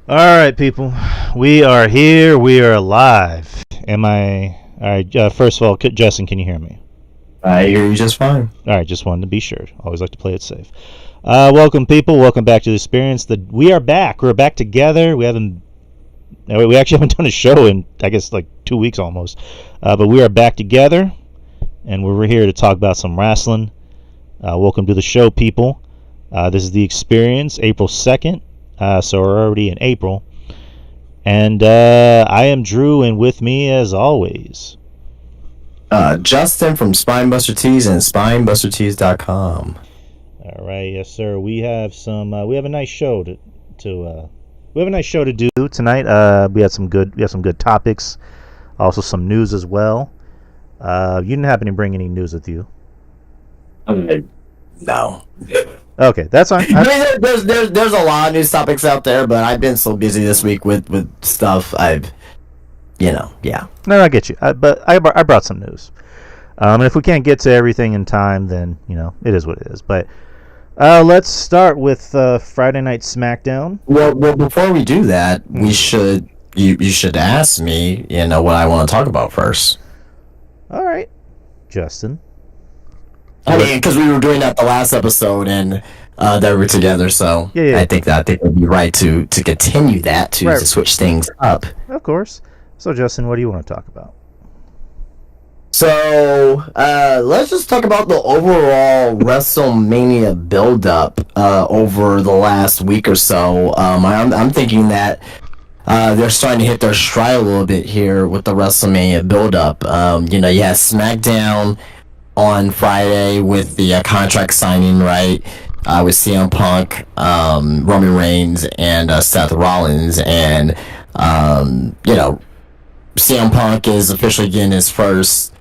All right, people. We are here. We are live. Am I? All right. First of all, Justin, can you hear me? I hear you just fine. All right. Just wanted to be sure. Always like to play it safe. Welcome, people. Welcome back to the experience. We are back. We're back together. We actually haven't done a show in, I guess, like 2 weeks almost. But we are back together, and we're here to talk about some wrestling. Welcome to the show, people. This is the experience, April 2nd. So we're already in April. And I am Drew, and with me, as always, Justin from Spinebuster Tees and SpinebusterTees.com. All right, yes, sir. We have we have a nice show to do tonight. We have some good topics, also some news as well. You didn't happen to bring any news with you? No. Okay, that's fine. I mean, there's a lot of news topics out there, but I've been so busy this week with stuff. Yeah. No, I get you. But I brought some news. And if we can't get to everything in time, then it is what it is. But let's start with Friday Night SmackDown. Well, before we do that, you should ask me, what I want to talk about first. All right, Justin. I mean, because we were doing that the last episode, and that we were together, so yeah. I think it would be right to continue that, to switch things up. Of course. So, Justin, what do you want to talk about? So, let's just talk about the overall WrestleMania build-up over the last week or so. I'm thinking that they're starting to hit their stride a little bit here with the WrestleMania build-up. You had SmackDown on Friday with the contract signing, right? With CM Punk, Roman Reigns, and Seth Rollins, and CM Punk is officially getting his first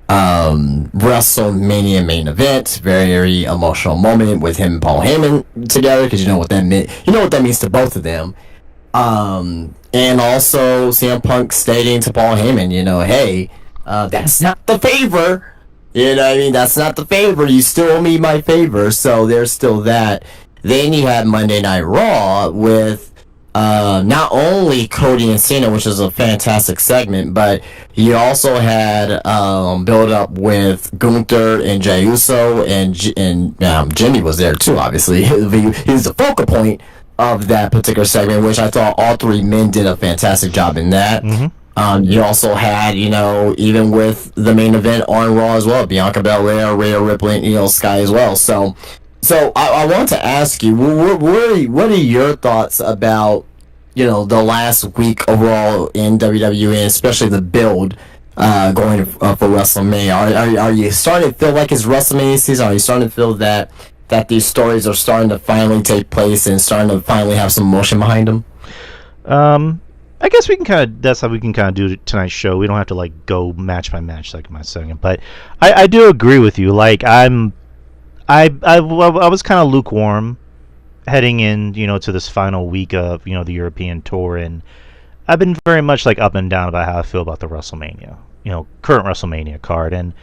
WrestleMania main event. Very emotional moment with him and Paul Heyman together, because you know what that meant. You know what that means to both of them. And also CM Punk stating to Paul Heyman, hey, that's not the favor. You know what I mean? That's not the favor. You still owe me my favor. So there's still that. Then you had Monday Night Raw with not only Cody and CENA, which is a fantastic segment, but you also had build up with Gunther and Jey Uso, and Jimmy was there too, obviously. He was the focal point of that particular segment, which I thought all three men did a fantastic job in that. Mm-hmm. You also had, even with the main event on Raw as well, Bianca Belair, Rhea Ripley, and Io Sky as well. So I want to ask you, what are your thoughts about, the last week overall in WWE, especially the build going for WrestleMania? Are you starting to feel like it's WrestleMania season? Are you starting to feel that these stories are starting to finally take place and starting to finally have some motion behind them? I guess that's how we can kind of do tonight's show. We don't have to go match by match like my second, but I do agree with you. I was kind of lukewarm heading in, to this final week of, the European tour, and I've been very much up and down about how I feel about the WrestleMania, current WrestleMania card. And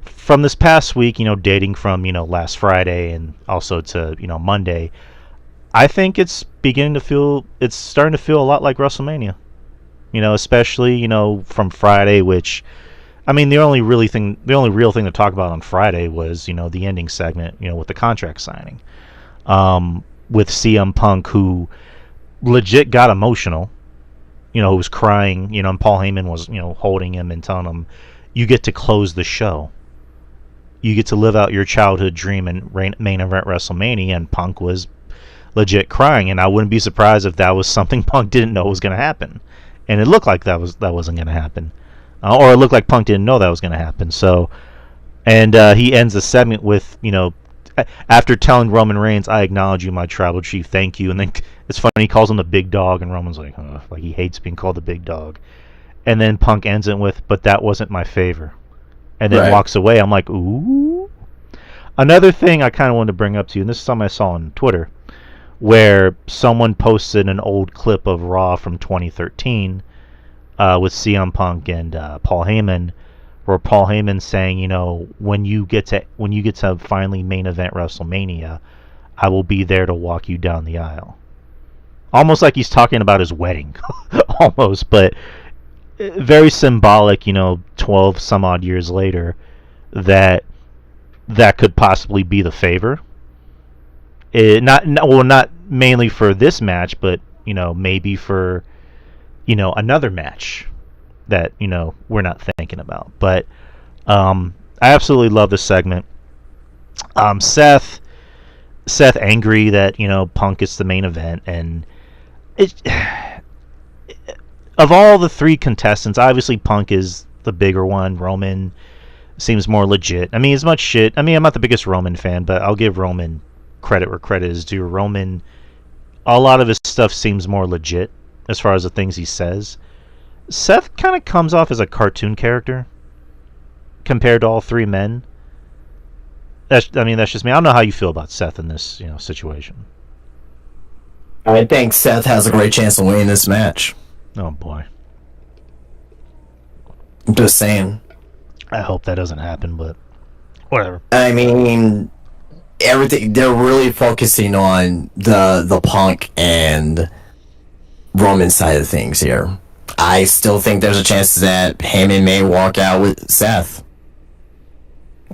from this past week, dating from, last Friday and also to, Monday, I think it's starting to feel a lot like WrestleMania. Especially, from Friday, which, I mean, the only real thing to talk about on Friday was, the ending segment, with the contract signing. With CM Punk, who legit got emotional, who was crying, and Paul Heyman was, holding him and telling him, you get to close the show. You get to live out your childhood dream and main event WrestleMania, and Punk was legit crying, and I wouldn't be surprised if that was something Punk didn't know was going to happen, and it looked like that wasn't going to happen, or it looked like Punk didn't know that was going to happen. So, and he ends the segment with, after telling Roman Reigns, "I acknowledge you, my tribal chief, thank you," and then it's funny, he calls him the big dog, and Roman's like he hates being called the big dog, and then Punk ends it with, "But that wasn't my favor," and then walks away. I'm like, ooh. Another thing I kind of wanted to bring up to you, and this is something I saw on Twitter, where someone posted an old clip of Raw from 2013 with CM Punk and Paul Heyman, where Paul Heyman saying, when you get to finally main event WrestleMania, I will be there to walk you down the aisle. almost like he's talking about his wedding, almost, but very symbolic. 12 some odd years later, that could possibly be the favor. Not mainly for this match, but maybe for another match that we're not thinking about. But I absolutely love this segment. Seth angry that Punk is the main event, and it of all the three contestants, obviously Punk is the bigger one. Roman seems more legit. I mean, as much shit. I mean, I'm not the biggest Roman fan, but I'll give Roman credit where credit is due. Roman, a lot of his stuff seems more legit as far as the things he says. Seth kind of comes off as a cartoon character compared to all three men. That's just me. I don't know how you feel about Seth in this situation. I think Seth has a great chance of winning this match. Oh boy. I'm just saying. I hope that doesn't happen, but whatever. I mean, everything, they're really focusing on the Punk and Roman side of things here. I still think there's a chance that Heyman may walk out with Seth.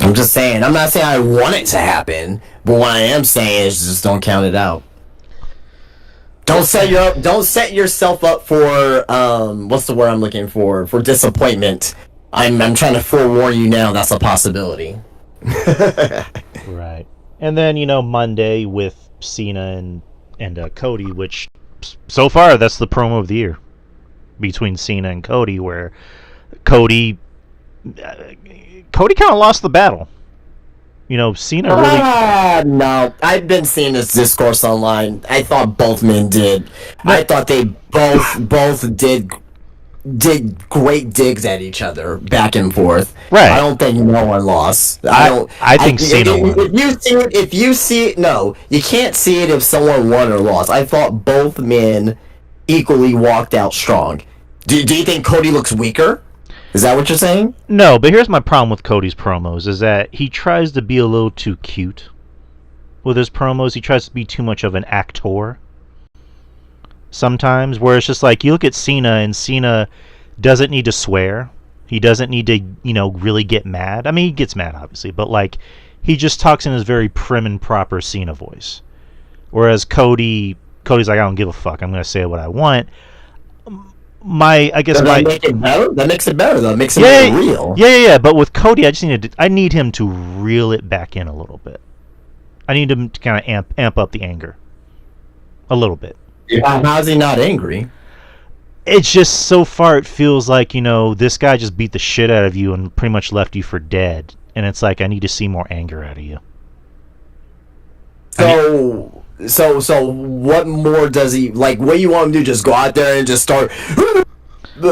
I'm just saying. I'm not saying I want it to happen, but what I am saying is just don't count it out. Don't set yourself up for what's the word I'm looking for disappointment. I'm trying to forewarn you now. That's a possibility. Right. And then Monday with CENA and Cody, which so far that's the promo of the year between CENA and Cody, where Cody kind of lost the battle. CENA really. No, I've been seeing this discourse online. I thought both men did. I thought they both did great digs at each other back and forth. Right. I don't think no one lost. I think CENA won. If you see it, no, you can't see it if someone won or lost. I thought both men equally walked out strong. Do you think Cody looks weaker? Is that what you're saying? No, but here's my problem with Cody's promos is that he tries to be a little too cute with his promos. He tries to be too much of an actor sometimes, where it's just like you look at CENA, and CENA doesn't need to swear. He doesn't need to, really get mad. I mean, he gets mad, obviously, but, he just talks in his very prim and proper CENA voice. Whereas Cody's like, I don't give a fuck. I'm going to say what I want. That makes it better. That makes it better, though. It makes it more real. Yeah. But with Cody, I need him to reel it back in a little bit. I need him to kind of amp up the anger a little bit. How's he not angry? It's just so far it feels like this guy just beat the shit out of you and pretty much left you for dead, and it's like I need to see more anger out of you. So what more does he like? What do you want him to do? Just go out there and just start?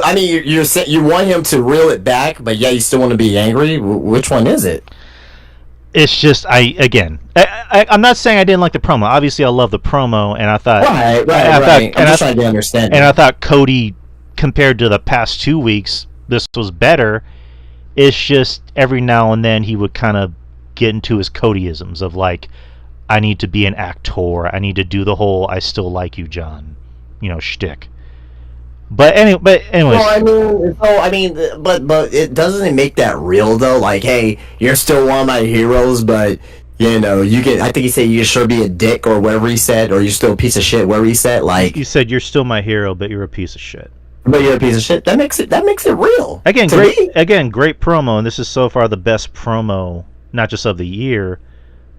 I mean, you want him to reel it back, but yeah, you still want to be angry. Which one is it? It's just I'm not saying I didn't like the promo. Obviously, I love the promo, and I thought right. I'm just trying to understand. And I thought Cody, compared to the past 2 weeks, this was better. It's just every now and then he would kind of get into his Codyisms of like, I need to be an actor. I need to do the whole "I still like you, John," shtick. But anyways. But it doesn't make that real though. Like, hey, you're still one of my heroes, but you can. I think he said you sure be a dick or whatever he said, or you're still a piece of shit. Whatever he said, like he said, you're still my hero, but you're a piece of shit. But you're a piece of shit. That makes it real. Great promo, and this is so far the best promo, not just of the year,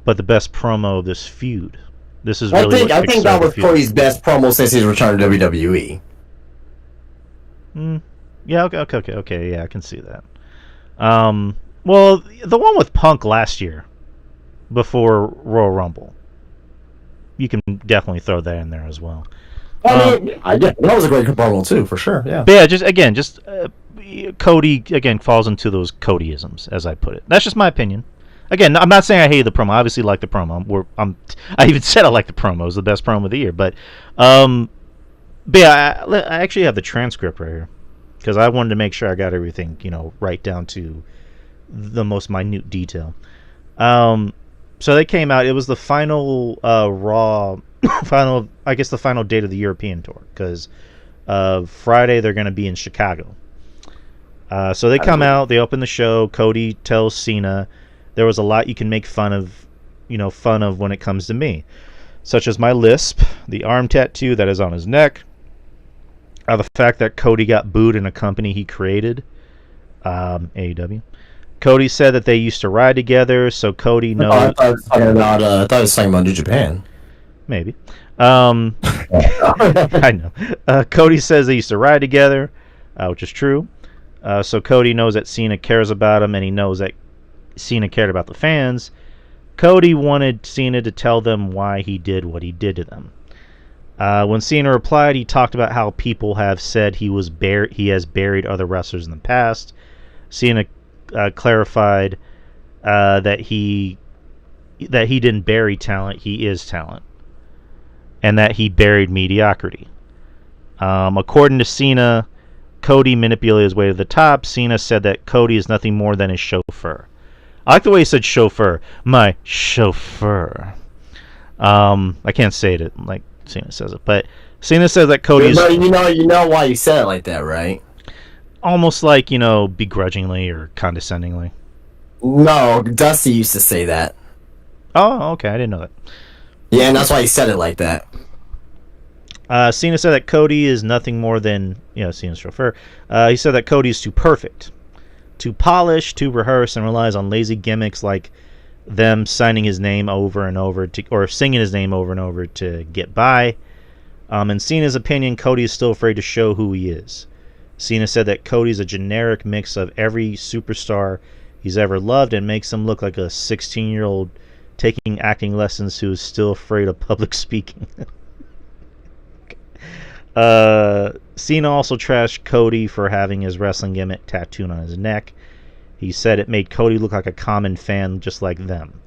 but the best promo of this feud. This is really. I think that was Cody's best promo since his return to WWE. Yeah. Okay. Yeah, I can see that. Well, the one with Punk last year, before Royal Rumble, you can definitely throw that in there as well. That was a great promo too, for sure. Yeah. But yeah, Cody again falls into those Codyisms, as I put it. That's just my opinion. Again, I'm not saying I hate the promo. I obviously like the promo. I even said I like the promo. It was the best promo of the year. But yeah, I actually have the transcript right here because I wanted to make sure I got everything, right down to the most minute detail. So they came out. It was the final Raw the final date of the European tour, because Friday they're going to be in Chicago. So they come out, they open the show. Cody tells Cena, "There was a lot you can make fun of when it comes to me, such as my lisp, the arm tattoo that is on his neck, the fact that Cody got booed in a company he created, AEW." Cody said that they used to ride together, so Cody knows. I thought it was talking about New Japan. Maybe. I know. Cody says they used to ride together, which is true. So Cody knows that Cena cares about him, and he knows that Cena cared about the fans. Cody wanted Cena to tell them why he did what he did to them. When Cena replied, he talked about how people have said he has buried other wrestlers in the past. Cena clarified that he didn't bury talent, he is talent, and that he buried mediocrity. According to Cena, Cody manipulated his way to the top. Cena said that Cody is nothing more than his chauffeur. I like the way he said chauffeur. My chauffeur. I can't say it like Cena says it, but Cena says that Cody is... You know why you said it like that, right? Almost like, begrudgingly or condescendingly. No, Dusty used to say that. Oh, okay, I didn't know that. Yeah, and that's why he said it like that. Cena said that Cody is nothing more than, Cena's chauffeur. He said that Cody is too perfect, too polished, too rehearsed, and relies on lazy gimmicks like them signing his name over and over or singing his name over and over to get by. In Cena's opinion, Cody is still afraid to show who he is. Cena said that Cody's a generic mix of every superstar he's ever loved and makes him look like a 16-year-old taking acting lessons who is still afraid of public speaking. Cena also trashed Cody for having his wrestling gimmick tattooed on his neck. He said it made Cody look like a common fan just like them.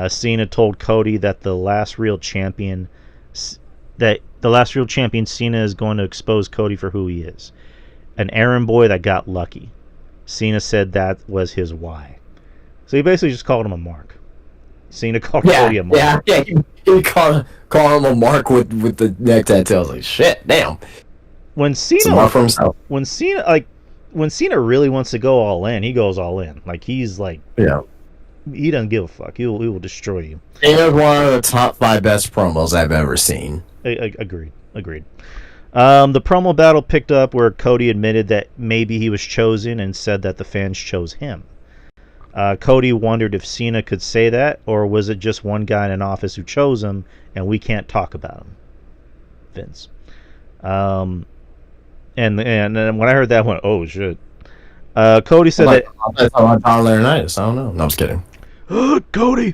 Cena told Cody that the last real champion Cena is going to expose Cody for who he is. An errand boy that got lucky. Cena said that was his why. So he basically just called him a mark. Cena called Cody a mark. Yeah. He called him a mark with the neck tattoo. I was like, shit, damn. When Cena really wants to go all in, he goes all in. Like he's like, he doesn't give a fuck. He will destroy you. Cena's one of the top 5 best promos I've ever seen. Agreed. The promo battle picked up where Cody admitted that maybe he was chosen and said that the fans chose him. Cody wondered if Cena could say that, or was it just one guy in an office who chose him and we can't talk about him? Vince. And when I heard that, I went, oh shit. Cody said that... That's on Laurinaitis. I don't know. No, I'm just kidding. Cody!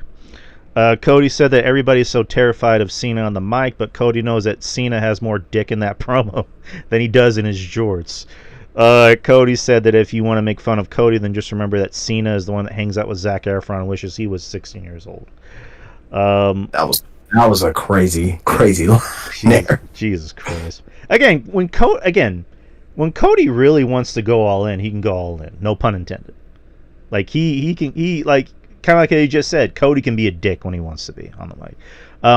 Cody said that everybody's so terrified of Cena on the mic, but Cody knows that Cena has more dick in that promo than he does in his jorts. Cody said that if you want to make fun of Cody, then just remember that Cena is the one that hangs out with Zac Efron and wishes he was 16 years old. That was a crazy line there. Jesus Christ! When Cody really wants to go all in, he can go all in. No pun intended. Like he kind of like he just said, Cody can be a dick when he wants to be on the mic.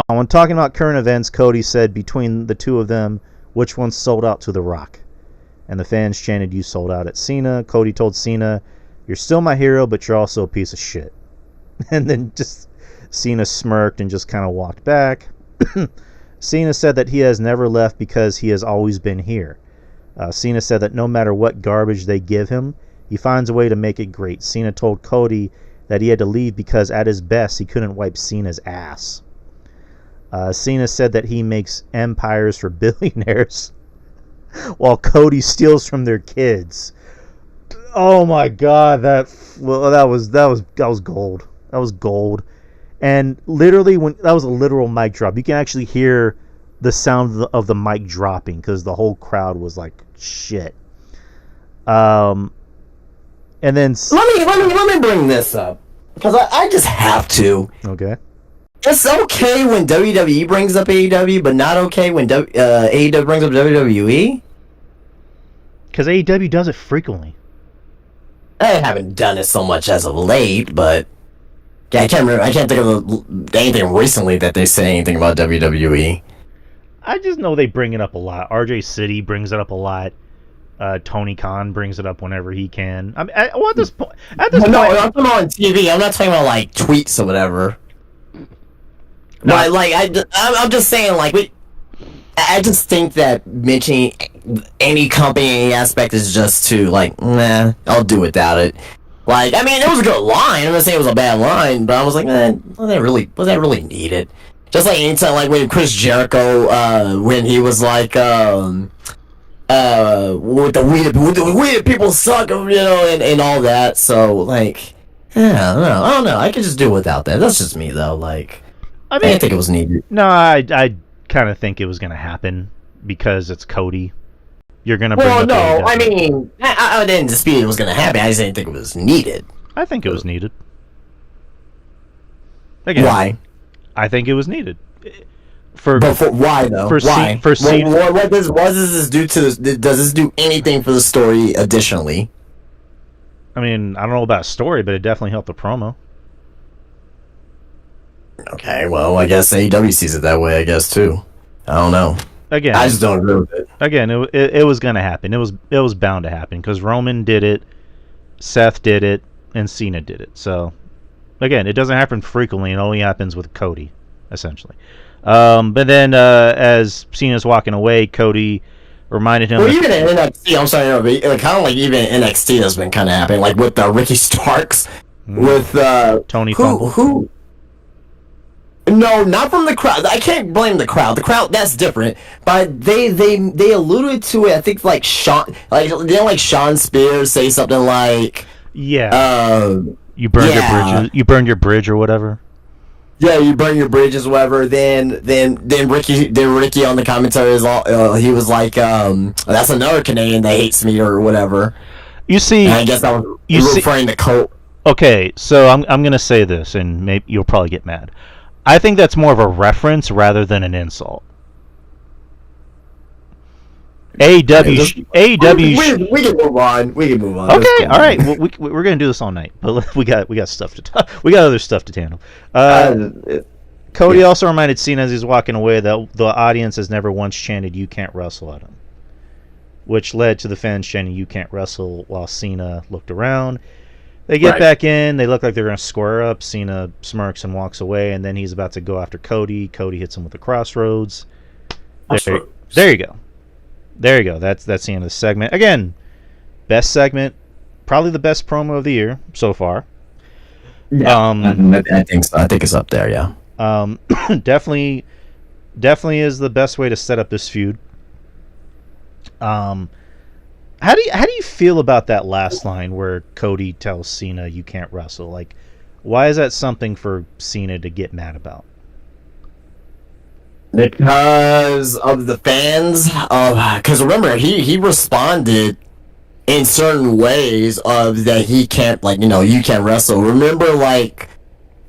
When talking about current events, Cody said between the two of them, which one sold out to The Rock? And the fans chanted, "You sold out at Cena." Cody told Cena, "You're still my hero, but you're also a piece of shit." And then just Cena smirked and just kind of walked back. Cena said that he has never left because he has always been here. Cena said that no matter what garbage they give him, he finds a way to make it great. Cena told Cody that he had to leave because at his best he couldn't wipe Cena's ass. Cena said that he makes empires for billionaires while Cody steals from their kids. Oh my god, that was gold. That was gold. And literally, when that was a literal mic drop, you can actually hear the sound of the mic dropping because the whole crowd was like, shit. And then let me bring this up because I just have to. Okay. It's okay when WWE brings up AEW, but not okay when AEW brings up WWE. Because AEW does it frequently. I haven't done it so much as of late, but Yeah, I can't remember. I can't think of anything recently that they say anything about WWE. I just know they bring it up a lot. RJ City brings it up a lot. Tony Khan brings it up whenever he can. I mean, at this point, No, I'm talking about on TV. I'm not talking about like tweets or whatever. No. But like, I'm just saying, like, I just think that mentioning any company, any aspect is just to like, nah, I'll do without it. Like, I mean, it was a good line. I'm not saying it was a bad line, but I was like, was that really needed? Just like anytime, like when Chris Jericho, when he was like, with the weird people suck, you know, and all that. So like, yeah, I don't know. I could just do without that. That's just me though. Like, I didn't think it was needed. No, I kind of think it was going to happen because it's Cody. You're going to bring up no, I mean, I didn't dispute it was going to happen. I just didn't think it was needed. I think it was needed. Again, why? I think it was needed. Why though? Why? What does this do to this? Does this do anything for the story additionally? I mean, I don't know about story, but it definitely helped the promo. Okay, well, I guess AEW sees it that way. I guess too. I don't know. Again, I just don't agree with it. Again, it was going to happen. It was bound to happen because Roman did it, Seth did it, and Cena did it. So, again, it doesn't happen frequently. It only happens with Cody, essentially. But then, as Cena's walking away, Cody reminded him. Well, even in NXT, I'm sorry, no, but kind of like even in NXT, that's been kind of happening, like with Ricky Starks, with Tony Funk. Who? No, not from the crowd. I can't blame the crowd. The crowd, that's different. But they alluded to it. I think like Sean Spears say something like, "Yeah, you burned your bridges. You burned your bridge or whatever." Yeah, you burn your bridges, whatever. Then Ricky on the commentary he was like, "That's another Canadian that hates me or whatever." You see, and I guess I was referring to Colt. Okay, so I'm gonna say this, and maybe you'll probably get mad. I think that's more of a reference rather than an insult. AEW. We can move on. Okay, all right. Well, we're gonna do this all night, but we got stuff to talk. We got other stuff to handle. Cody also reminded Cena as he's walking away that the audience has never once chanted "You can't wrestle" at him, which led to the fans chanting "You can't wrestle" while Cena looked around. They get back in. They look like they're going to square up. Cena smirks and walks away, and then he's about to go after Cody. Cody hits him with the crossroads. There you go. That's the end of the segment. Again, best segment, probably the best promo of the year so far. Yeah, I think so. I think it's up there. Yeah. Definitely is the best way to set up this feud. How do you feel about that last line where Cody tells Cena you can't wrestle? Like, why is that something for Cena to get mad about? Because of the fans. Because remember, he responded in certain ways of that he can't, like, you can't wrestle. Remember, like,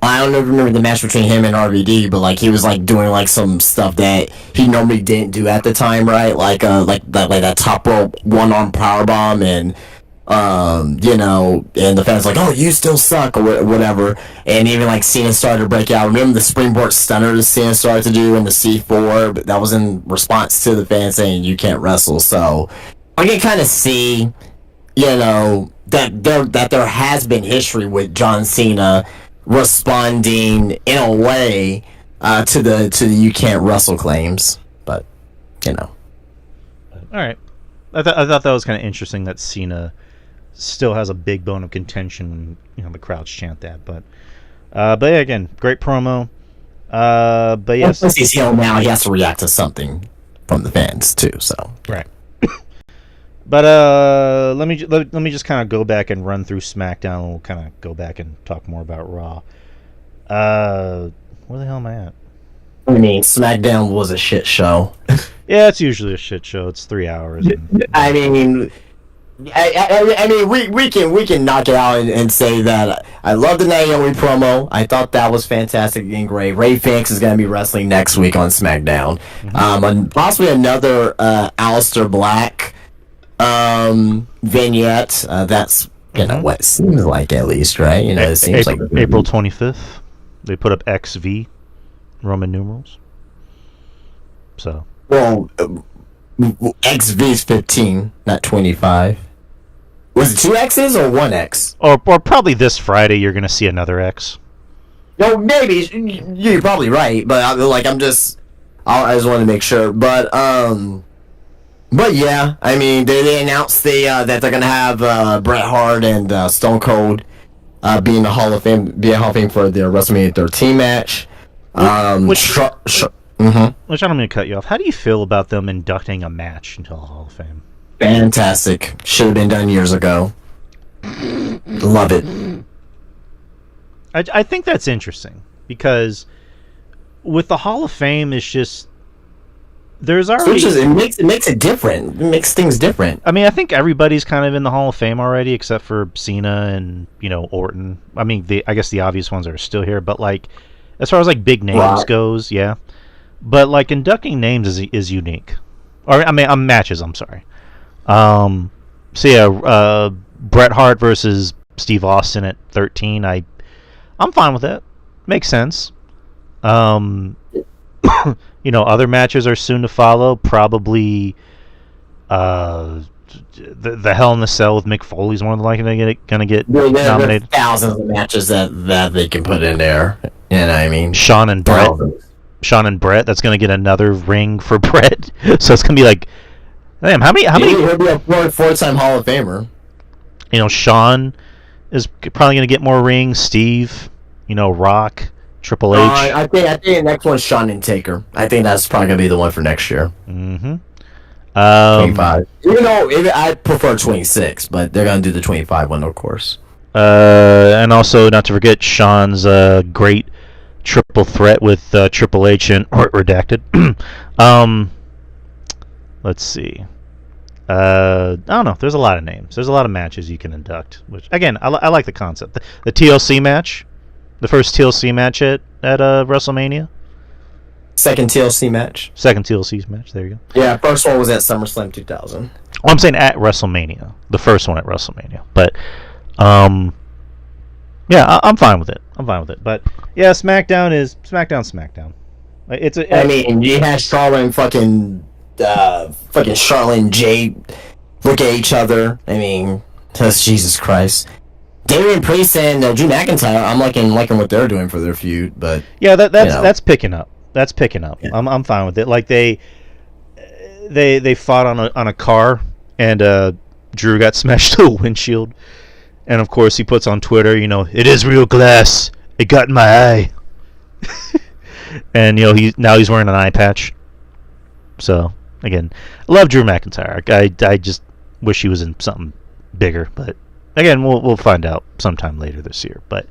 I don't know if you remember the match between him and RVD, but like he was like doing like some stuff that he normally didn't do at the time, right? Like that top rope one-arm powerbomb, and and the fans like, oh, you still suck or whatever. And even like Cena started to break out. Remember the springboard stunner that Cena started to do in the C4, but that was in response to the fans saying you can't wrestle. So I can kind of see, that there has been history with John Cena responding in a way to the you can't wrestle claims, but all right. I thought that was kind of interesting that Cena still has a big bone of contention when the crowds chant that, but yeah, again, great promo. But yes, since he's heel now, he has to react to something from the fans too. So right. But let me just kind of go back and run through SmackDown, and we'll kind of go back and talk more about Raw. Where the hell am I at? I mean, SmackDown was a shit show. Yeah, it's usually a shit show. It's 3 hours. I mean, we can knock it out and say that I love the Naomi promo. I thought that was fantastic and great. Ray Fix is going to be wrestling next week on SmackDown. And possibly another Aleister Black vignette. That's You know what it seems like, at least, right? You know, it seems April, like April 25th. They put up XV Roman numerals. So. Well, XV's 15, not 25. Was it two X's or one X? Or probably this Friday you're going to see another X. No, maybe you're probably right, but I just wanted to make sure. But yeah, I mean they announced that they're gonna have Bret Hart and Stone Cold be in the Hall of Fame for their WrestleMania 13 match. Which I'm going to cut you off. How do you feel about them inducting a match into the Hall of Fame? Fantastic. Should have been done years ago. Love it. I think that's interesting because with the Hall of Fame, it's just there's already it makes it different. It makes things different. I mean, I think everybody's kind of in the Hall of Fame already, except for CENA and Orton. I mean, I guess the obvious ones are still here, but like as far as like big names goes, yeah. But like inducting names is unique, or I mean, matches. I'm sorry. So yeah, Bret Hart versus Steve Austin at 13. I'm fine with that. Makes sense. Other matches are soon to follow. Probably, the Hell in the Cell with Mick Foley's more than likely gonna get nominated. There's thousands of matches that they can put in there. You know what I mean? Sean and Brett. That's gonna get another ring for Brett. So it's gonna be like, damn, how many? He'll be a four-time Hall of Famer. Sean is probably gonna get more rings. Steve, Rock, Triple H. I think the next one's Shawn and Taker. I think that's probably gonna be the one for next year. 25. Even though I prefer 26, but they're gonna do the 25 one, of course. And also not to forget Sean's great triple threat with Triple H and redacted. Let's see. I don't know. There's a lot of names. There's a lot of matches you can induct. Which again, I like the concept. The TLC match, the first TLC match at WrestleMania. Second TLC match. Second TLC match. There you go. Yeah, first one was at SummerSlam 2000. Well, I'm saying at WrestleMania, the first one at WrestleMania. But yeah, I'm fine with it. But yeah, SmackDown is SmackDown. I mean, you had Charlotte and fucking Charlotte and Jay look at each other. I mean, Jesus Christ. Damian Priest and Drew McIntyre, I'm liking what they're doing for their feud, but yeah, that's picking up. That's picking up. Yeah. I'm fine with it. Like they fought on a car, and Drew got smashed to a windshield, and of course he puts on Twitter, it is real glass. It got in my eye, and he's wearing an eye patch. So again, I love Drew McIntyre. I just wish he was in something bigger, but again, we'll find out sometime later this year. But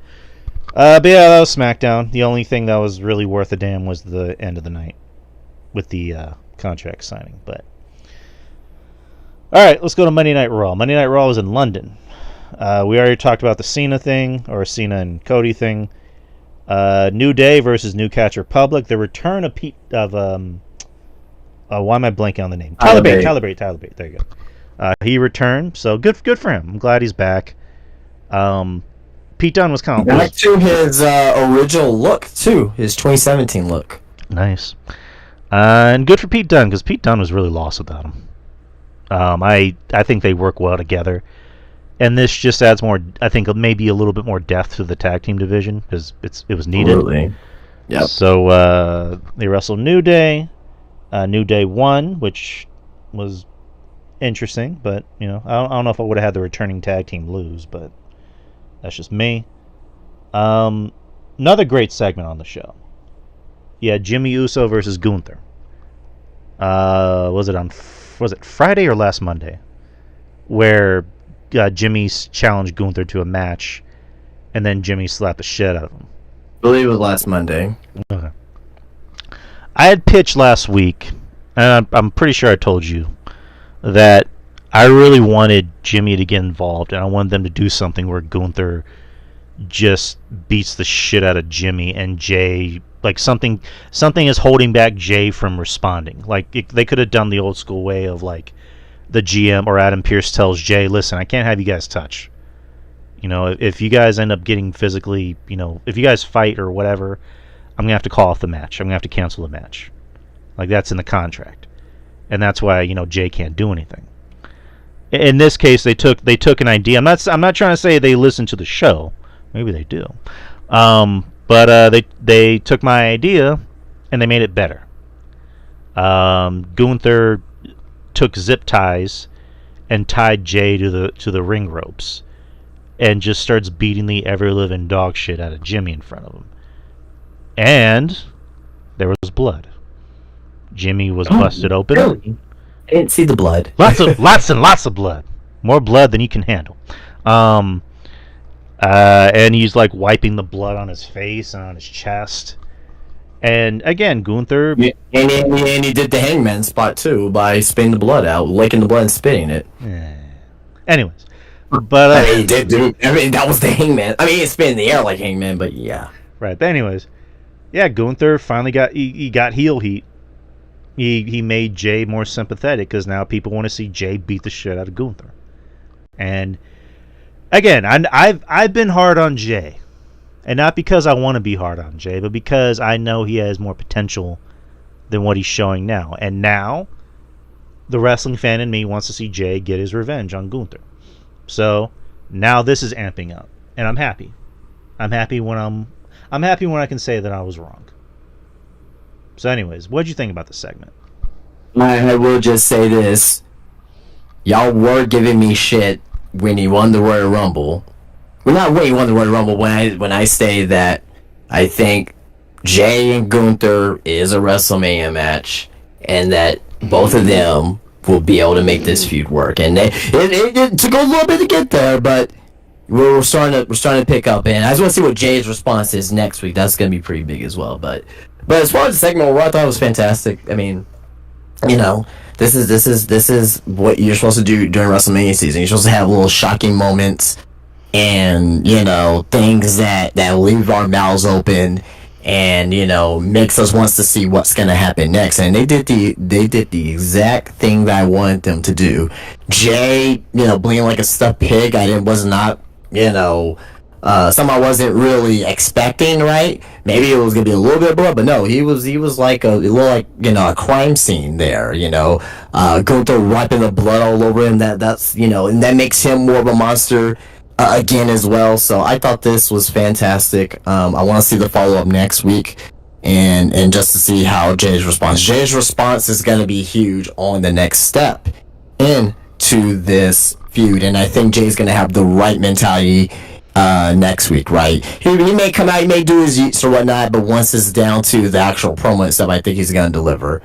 yeah, that was SmackDown. The only thing that was really worth a damn was the end of the night with the contract signing. But all right, let's go to Monday Night Raw. Monday Night Raw was in London. We already talked about the CENA thing, or CENA and Cody thing. New Day versus New Catch Republic. The return of why am I blanking on the name? Tyler Bate. There you go. He returned, so good for him. I'm glad he's back. Pete Dunne was kind of back to his original look too, his 2017 look. Nice, and good for Pete Dunne because Pete Dunne was really lost without him. I think they work well together, and this just adds more. I think maybe a little bit more depth to the tag team division because it was needed. Absolutely. Yep. So they wrestled New Day. New Day won, which was interesting, but I don't know if I would have had the returning tag team lose, but that's just me. Another great segment on the show. Yeah, Jimmy Uso versus Gunther. Was it Friday or last Monday, where Jimmy challenged Gunther to a match, and then Jimmy slapped the shit out of him. I believe it was last Monday. Okay. I had pitched last week, and I'm pretty sure I told you that I really wanted Jimmy to get involved, and I wanted them to do something where Gunther just beats the shit out of Jimmy, and Jay, like something is holding back Jay from responding. Like they could have done the old school way of like the GM or Adam Pearce tells Jay, "Listen, I can't have you guys touch. You know, if you guys end up getting physically, you know, if you guys fight or whatever, I'm gonna have to call off the match. I'm gonna have to cancel the match. Like that's in the contract, and that's why Jay can't do anything. In this case, they took an idea. I'm not trying to say they listened to the show. Maybe they do, but they took my idea and they made it better. Gunther took zip ties and tied Jay to the ring ropes, and just starts beating the ever living dog shit out of Jimmy in front of him. And there was blood. Jimmy was busted open. Really? I didn't see the blood. Lots and lots of blood. More blood than you can handle. And he's like wiping the blood on his face and on his chest. And again, Gunther. Yeah, and he did the hangman spot too by spitting the blood out, licking the blood and spitting it. Anyways, but I mean, he did do. I mean, that was the hangman. I mean, he spit in the air like hangman, but yeah. Right. But anyways, yeah, Gunther finally got he got heel heat. He made Jay more sympathetic because now people want to see Jay beat the shit out of Gunther. And again, I've been hard on Jay, and not because I want to be hard on Jay, but because I know he has more potential than what he's showing now. And now, the wrestling fan in me wants to see Jay get his revenge on Gunther. So now this is amping up, and I'm happy. I'm happy when I can say that I was wrong. So, anyways, what'd you think about the segment? I will just say this: y'all were giving me shit when he won the Royal Rumble. Well, not when he won the Royal Rumble. When I say that I think Jay and Gunther is a WrestleMania match, and that both of them will be able to make this feud work. And it took a little bit to get there, but we're starting to pick up. And I just want to see what Jay's response is next week. That's going to be pretty big as well. But as far as the segment overall, I thought it was fantastic. I mean, this is what you're supposed to do during WrestleMania season. You're supposed to have little shocking moments and things that leave our mouths open and makes us want to see what's gonna happen next. And they did the exact thing that I wanted them to do. Jay, bleeding like a stuffed pig. Was not something I wasn't really expecting. Right? Maybe it was gonna be a little bit of blood, but no, he was like a crime scene there. Gunther wiping the blood all over him. That's and that makes him more of a monster. Again as well, so I thought this was fantastic. I want to see the follow-up next week and just to see how Jay's response is going to be huge on the next step into this feud, and I think Jay's going to have the right mentality next week, right? He may come out, he may do his yeets or whatnot, but once it's down to the actual promo and stuff, I think he's going to deliver.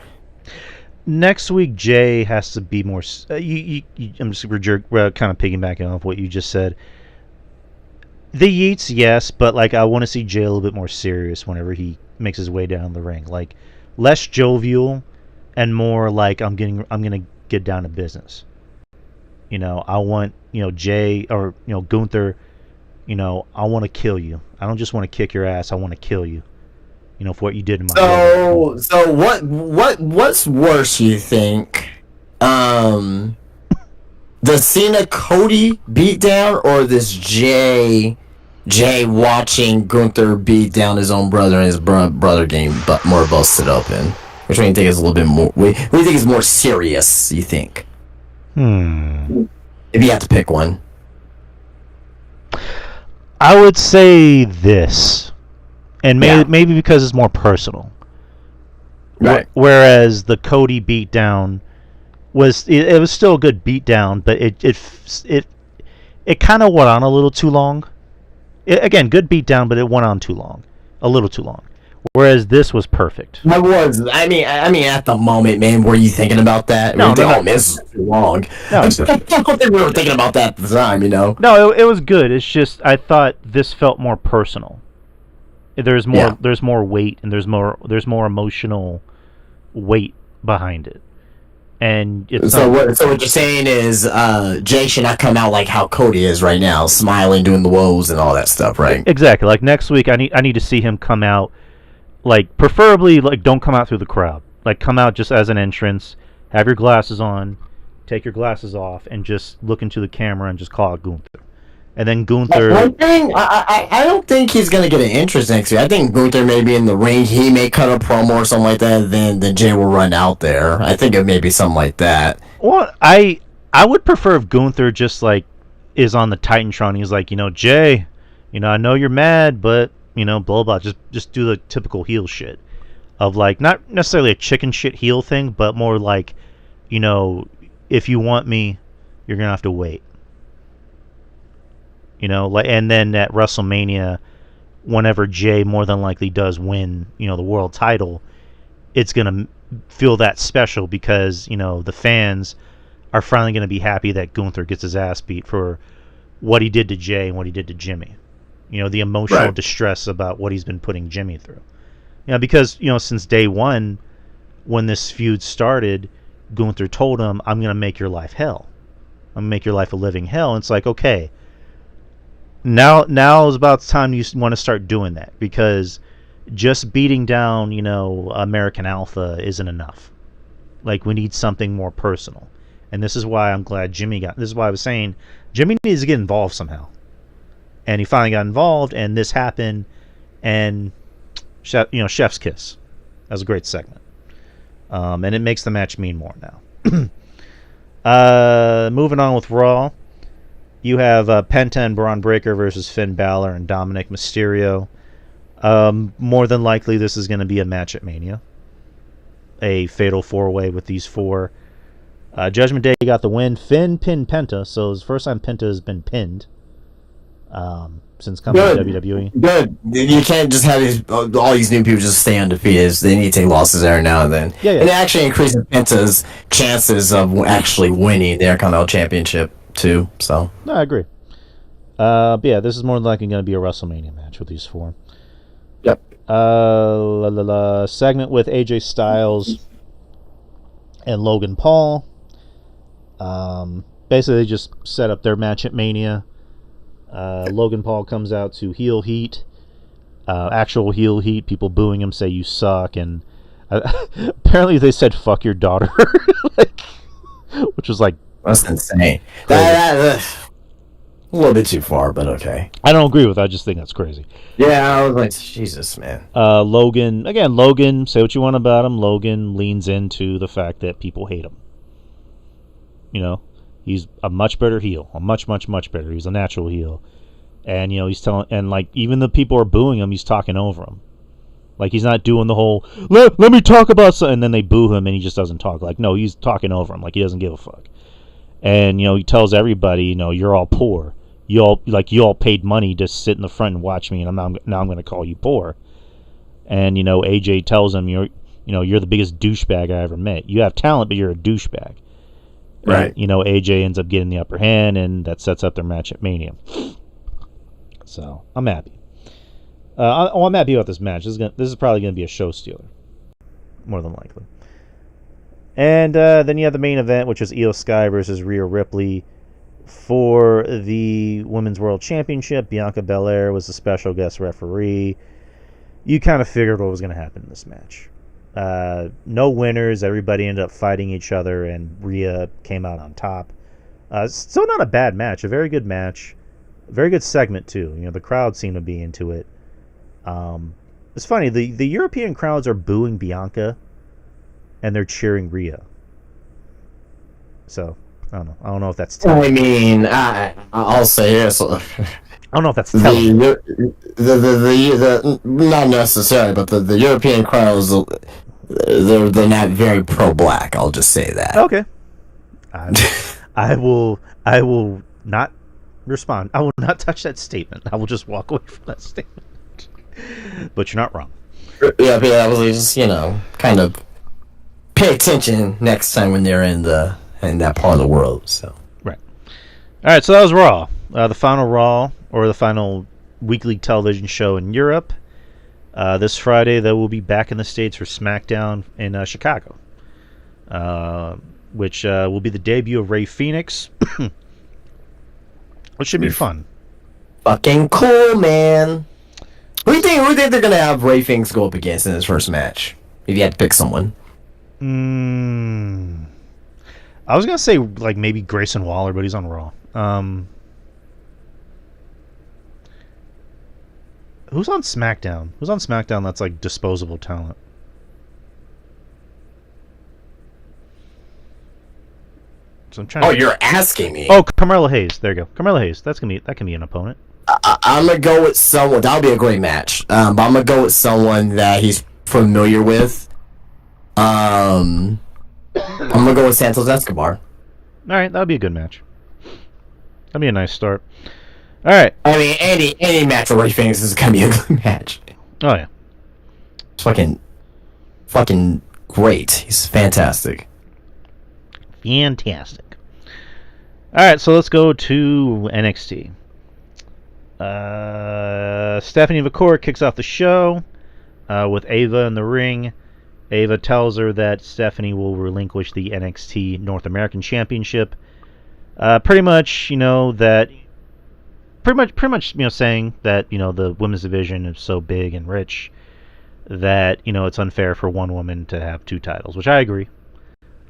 Next week, Jay has to be more. I'm just kind of piggybacking off what you just said. The yeets, yes, but I want to see Jay a little bit more serious whenever he makes his way down the ring. Less jovial and more I'm gonna get down to business. I want Jay or Gunther. I want to kill you. I don't just want to kick your ass. I want to kill you. For what you did in my head. So what's worse, you think? The CENA CODY beatdown or this Jay watching Gunther beat down his own brother and his brother getting more busted open? Which one do you think is a little bit more? What do you think is more serious? You think? If you have to pick one, I would say this, and maybe because it's more personal. Right. Whereas the CODY beatdown was still a good beatdown, but it kind of went on a little too long. Again, good beatdown, but it went on a little too long. Whereas this was perfect. I mean, at the moment, man, were you thinking about that? No, this is too long. No, I don't think we were thinking about that at the time, No, it was good. It's just I thought this felt more personal. There's more weight, and there's more emotional weight behind it. And what you're saying is Jay should not come out like how CODY is right now, smiling, doing the woes and all that stuff, right? Exactly. Next week, I need to see him come out, preferably don't come out through the crowd. Come out just as an entrance, have your glasses on, take your glasses off, and just look into the camera and just call it Gunther. And then One Gunther. thing, I don't think he's gonna get an entrance next year. I think Gunther may be in the ring. He may cut a promo or something like that. Then Jay will run out there. I think it may be something like that. Well, I would prefer if Gunther just like is on the Titantron. He's like, Jay, I know you're mad, but blah blah. Just do the typical heel shit of like not necessarily a chicken shit heel thing, but more like, if you want me, you're gonna have to wait. Like, and then at WrestleMania, whenever Jay more than likely does win, the world title, it's gonna feel that special because the fans are finally gonna be happy that Gunther gets his ass beat for what he did to Jay and what he did to Jimmy. The emotional distress about what he's been putting Jimmy through. Because since day one, when this feud started, Gunther told him, "I'm gonna make your life hell. I'm gonna make your life a living hell." And it's like, okay. Now is about the time you want to start doing that because just beating down, American Alpha isn't enough. Like we need something more personal, and this is why I'm glad Jimmy got. This is why I was saying Jimmy needs to get involved somehow, and he finally got involved, and this happened, and chef's kiss. That was a great segment, and it makes the match mean more now. Moving on with Raw. You have Penta and Braun Breaker versus Finn Balor and Dominic Mysterio. More than likely, this is going to be a match at Mania. A fatal four-way with these four. Judgment Day got the win. Finn pinned Penta, so it's the first time Penta has been pinned since coming to WWE. Good. You can't just have all these new people just stay undefeated. They need to take losses every now and then. Yeah. And it actually increases Penta's chances of actually winning the Intercontinental Championship, too. So. No, I agree. But yeah, this is more than likely going to be a WrestleMania match with these four. Yep. Segment with AJ Styles and Logan Paul. Basically, they just set up their match at Mania. Logan Paul comes out to heel heat. Actual heel heat. People booing him, say you suck. And apparently they said, fuck your daughter. Which was like... That's insane. A little bit too far, but okay. I don't agree with that. I just think that's crazy. Yeah, I was like, Jesus, man. Logan, say what you want about him. Logan leans into the fact that people hate him. He's a much better heel. A much, much, much better. He's a natural heel. And, he's telling... And, like, even the people are booing him, he's talking over them. Like, he's not doing the whole, let me talk about something, and then they boo him and he just doesn't talk. Like, no, he's talking over him. Like, he doesn't give a fuck. And, he tells everybody, you're all poor. You all paid money to sit in the front and watch me, and now I'm going to call you poor. And, AJ tells him, you're the biggest douchebag I ever met. You have talent, but you're a douchebag. Right. And, AJ ends up getting the upper hand, and that sets up their match at Mania. So, I'm happy. I'm happy about this match. This is probably going to be a show stealer. More than likely. And then you have the main event, which is Io Sky versus Rhea Ripley for the Women's World Championship. Bianca Belair was the special guest referee. You kind of figured what was going to happen in this match. No winners. Everybody ended up fighting each other, and Rhea came out on top. Still not a bad match. A very good match. A very good segment, too. The crowd seemed to be into it. It's funny. The European crowds are booing Bianca, and they're cheering Rhea. So, I don't know. I don't know if that's telling. I mean, I'll say this. I don't know if that's telling. The not necessarily, but the European crowds, they're not very pro-black. I'll just say that. Okay. I will not respond. I will not touch that statement. I will just walk away from that statement. But you're not wrong. Yeah, I was just, kind of pay attention next time when they're in that part of the world. So right. All right. So that was Raw. The final Raw, or the final weekly television show in Europe. This Friday, they will be back in the States for SmackDown in Chicago, which will be the debut of Rey Fenix, which should be fun. Fucking cool, man. Who do you think they're gonna have Rey Fenix go up against in his first match? If you had to pick someone. I was gonna say like maybe Grayson Waller, but he's on Raw. Who's on SmackDown? Who's on SmackDown that's like disposable talent? So I'm trying. Oh, you're asking me. Oh, Carmelo Hayes. There you go. Carmelo Hayes. That can be an opponent. I'm gonna go with someone. That'll be a great match. But I'm gonna go with someone that he's familiar with. I'm gonna go with Santos Escobar. All right, that'll be a good match. That'll be a nice start. All right. I mean, any match where Ray Phoenix is gonna be a good match. Oh yeah. It's fucking great. He's fantastic. Fantastic. All right, so let's go to NXT. Stephanie Vacour kicks off the show with Ava in the ring. Ava tells her that Stephanie will relinquish the NXT North American Championship. Pretty much, saying that, the women's division is so big and rich that, it's unfair for one woman to have two titles, which I agree.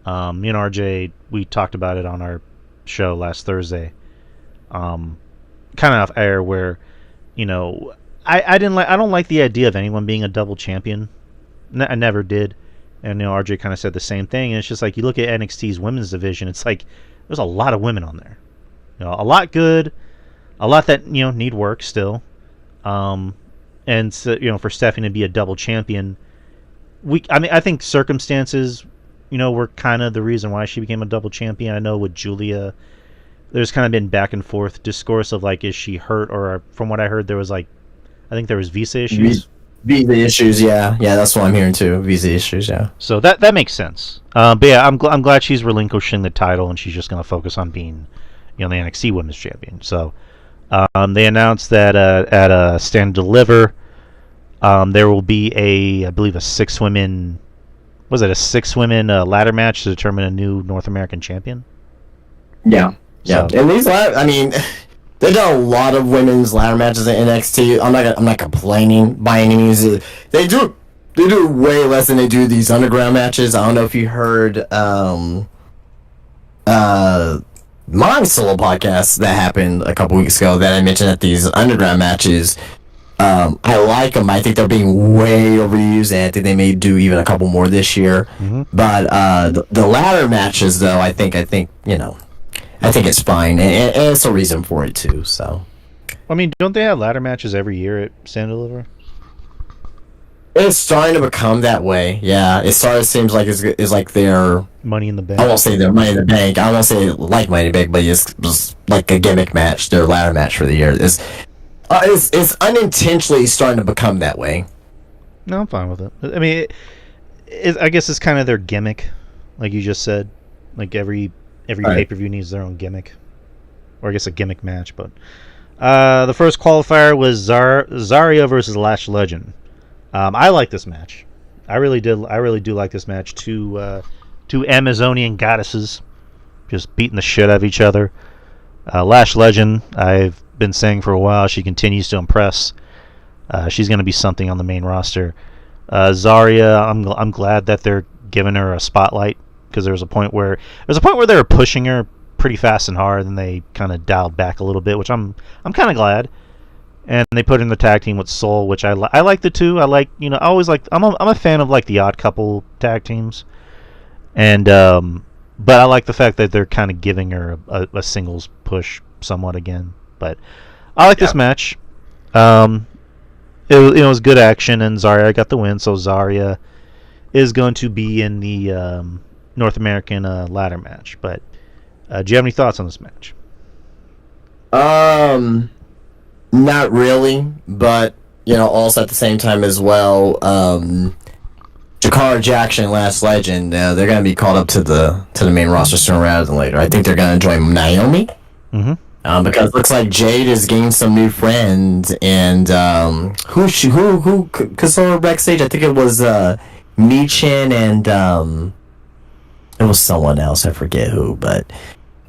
Me and RJ, we talked about it on our show last Thursday. Kind of off air, where I don't like the idea of anyone being a double champion. I never did, and RJ kind of said the same thing. And it's just like, you look at NXT's women's division, it's like there's a lot of women on there, a lot good, a lot that need work still. And so, for Stephanie to be a double champion, I think circumstances were kind of the reason why she became a double champion. I know with Julia, there's kind of been back and forth discourse of like, is she hurt, or from what I heard, there was I think there was visa issues. Visa issues, yeah, that's what I'm hearing too. Visa issues, yeah. So that makes sense. But yeah, I'm glad she's relinquishing the title, and she's just going to focus on being, the NXT Women's Champion. So they announced that at Stand Deliver, there will be I believe a six women ladder match to determine a new North American champion. Yeah. Yeah, So, and these they've done a lot of women's ladder matches in NXT. I'm not complaining by any means. They do way less than they do these underground matches. I don't know if you heard my solo podcast that happened a couple weeks ago that I mentioned that these underground matches. I like them. I think they're being way overused, and I think they may do even a couple more this year. mm-hmm. But the ladder matches, though, I think it's fine, and it's a reason for it too. So, don't they have ladder matches every year at Stand Deliver? it's starting to become that way. Yeah, seems like it's like their Money in the Bank. I won't say their Money in the Bank. I won't say like Money in the Bank, but it's like a gimmick match, their ladder match for the year. It's unintentionally starting to become that way. No, I'm fine with it. I guess it's kind of their gimmick, like you just said. Like every Right. pay-per-view needs their own gimmick, or I guess a gimmick match. But the first qualifier was Zarya versus Lash Legend. I like this match. I really do like this match. Two Amazonian goddesses just beating the shit out of each other. Lash Legend, I've been saying for a while, she continues to impress. She's going to be something on the main roster. Zarya, I'm glad that they're giving her a spotlight, because there was a point where they were pushing her pretty fast and hard, and they kind of dialed back a little bit, which I'm kind of glad. And they put in the tag team with Soul, which I like the two. I like, I always like, I'm a fan of like the Odd Couple tag teams, and but I like the fact that they're kind of giving her a singles push somewhat again. But I like this match. It was good action, and Zarya got the win. So Zarya is going to be in the North American ladder match. But do you have any thoughts on this match? Not really, but also at the same time as well, Jakara Jackson, Last Legend, they're gonna be called up to the main roster sooner rather than later. I think they're gonna join Naomi. Mm-hmm. Because it looks like Jade has gained some new friends, and who because over backstage, I think it was Michin, and it was someone else, I forget who, but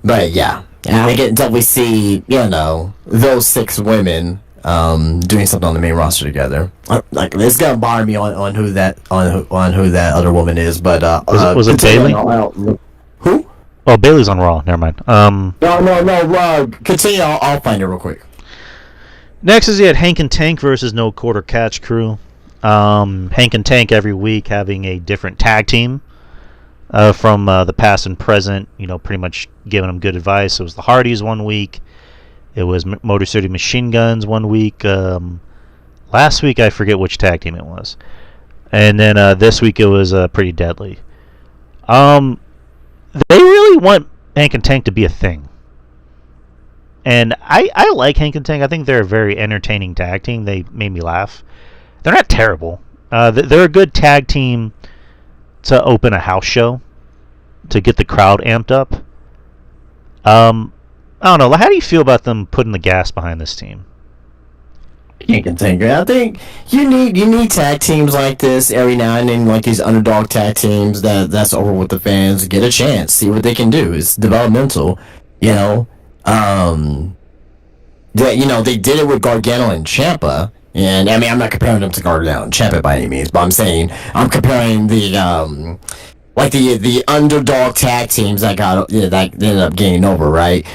yeah. I can definitely see, those six women doing something on the main roster together. Like, it's gonna bother me on who that other woman is, but was it Bailey? Who? Oh, Bailey's on Raw. Never mind. No. Continue. I'll find it real quick. Next is you had Hank and Tank versus No Quarter Catch Crew. Hank and Tank every week having a different tag team from the past and present. Pretty much giving them good advice. It was the Hardys one week. It was Motor City Machine Guns one week. Last week I forget which tag team it was. And then this week it was Pretty Deadly. They really want Hank and Tank to be a thing. And I like Hank and Tank. I think they're a very entertaining tag team. They made me laugh. They're not terrible. They're a good tag team to open a house show, to get the crowd amped up. I don't know. How do you feel about them putting the gas behind this team? Hank and Tank. I think you need tag teams like this every now and then, like these underdog tag teams that's over with the fans. Get a chance, see what they can do. It's developmental, they did it with Gargano and Ciampa, and I mean I'm not comparing them to Gargano and Ciampa by any means, but I'm comparing the the underdog tag teams that ended up getting over, right?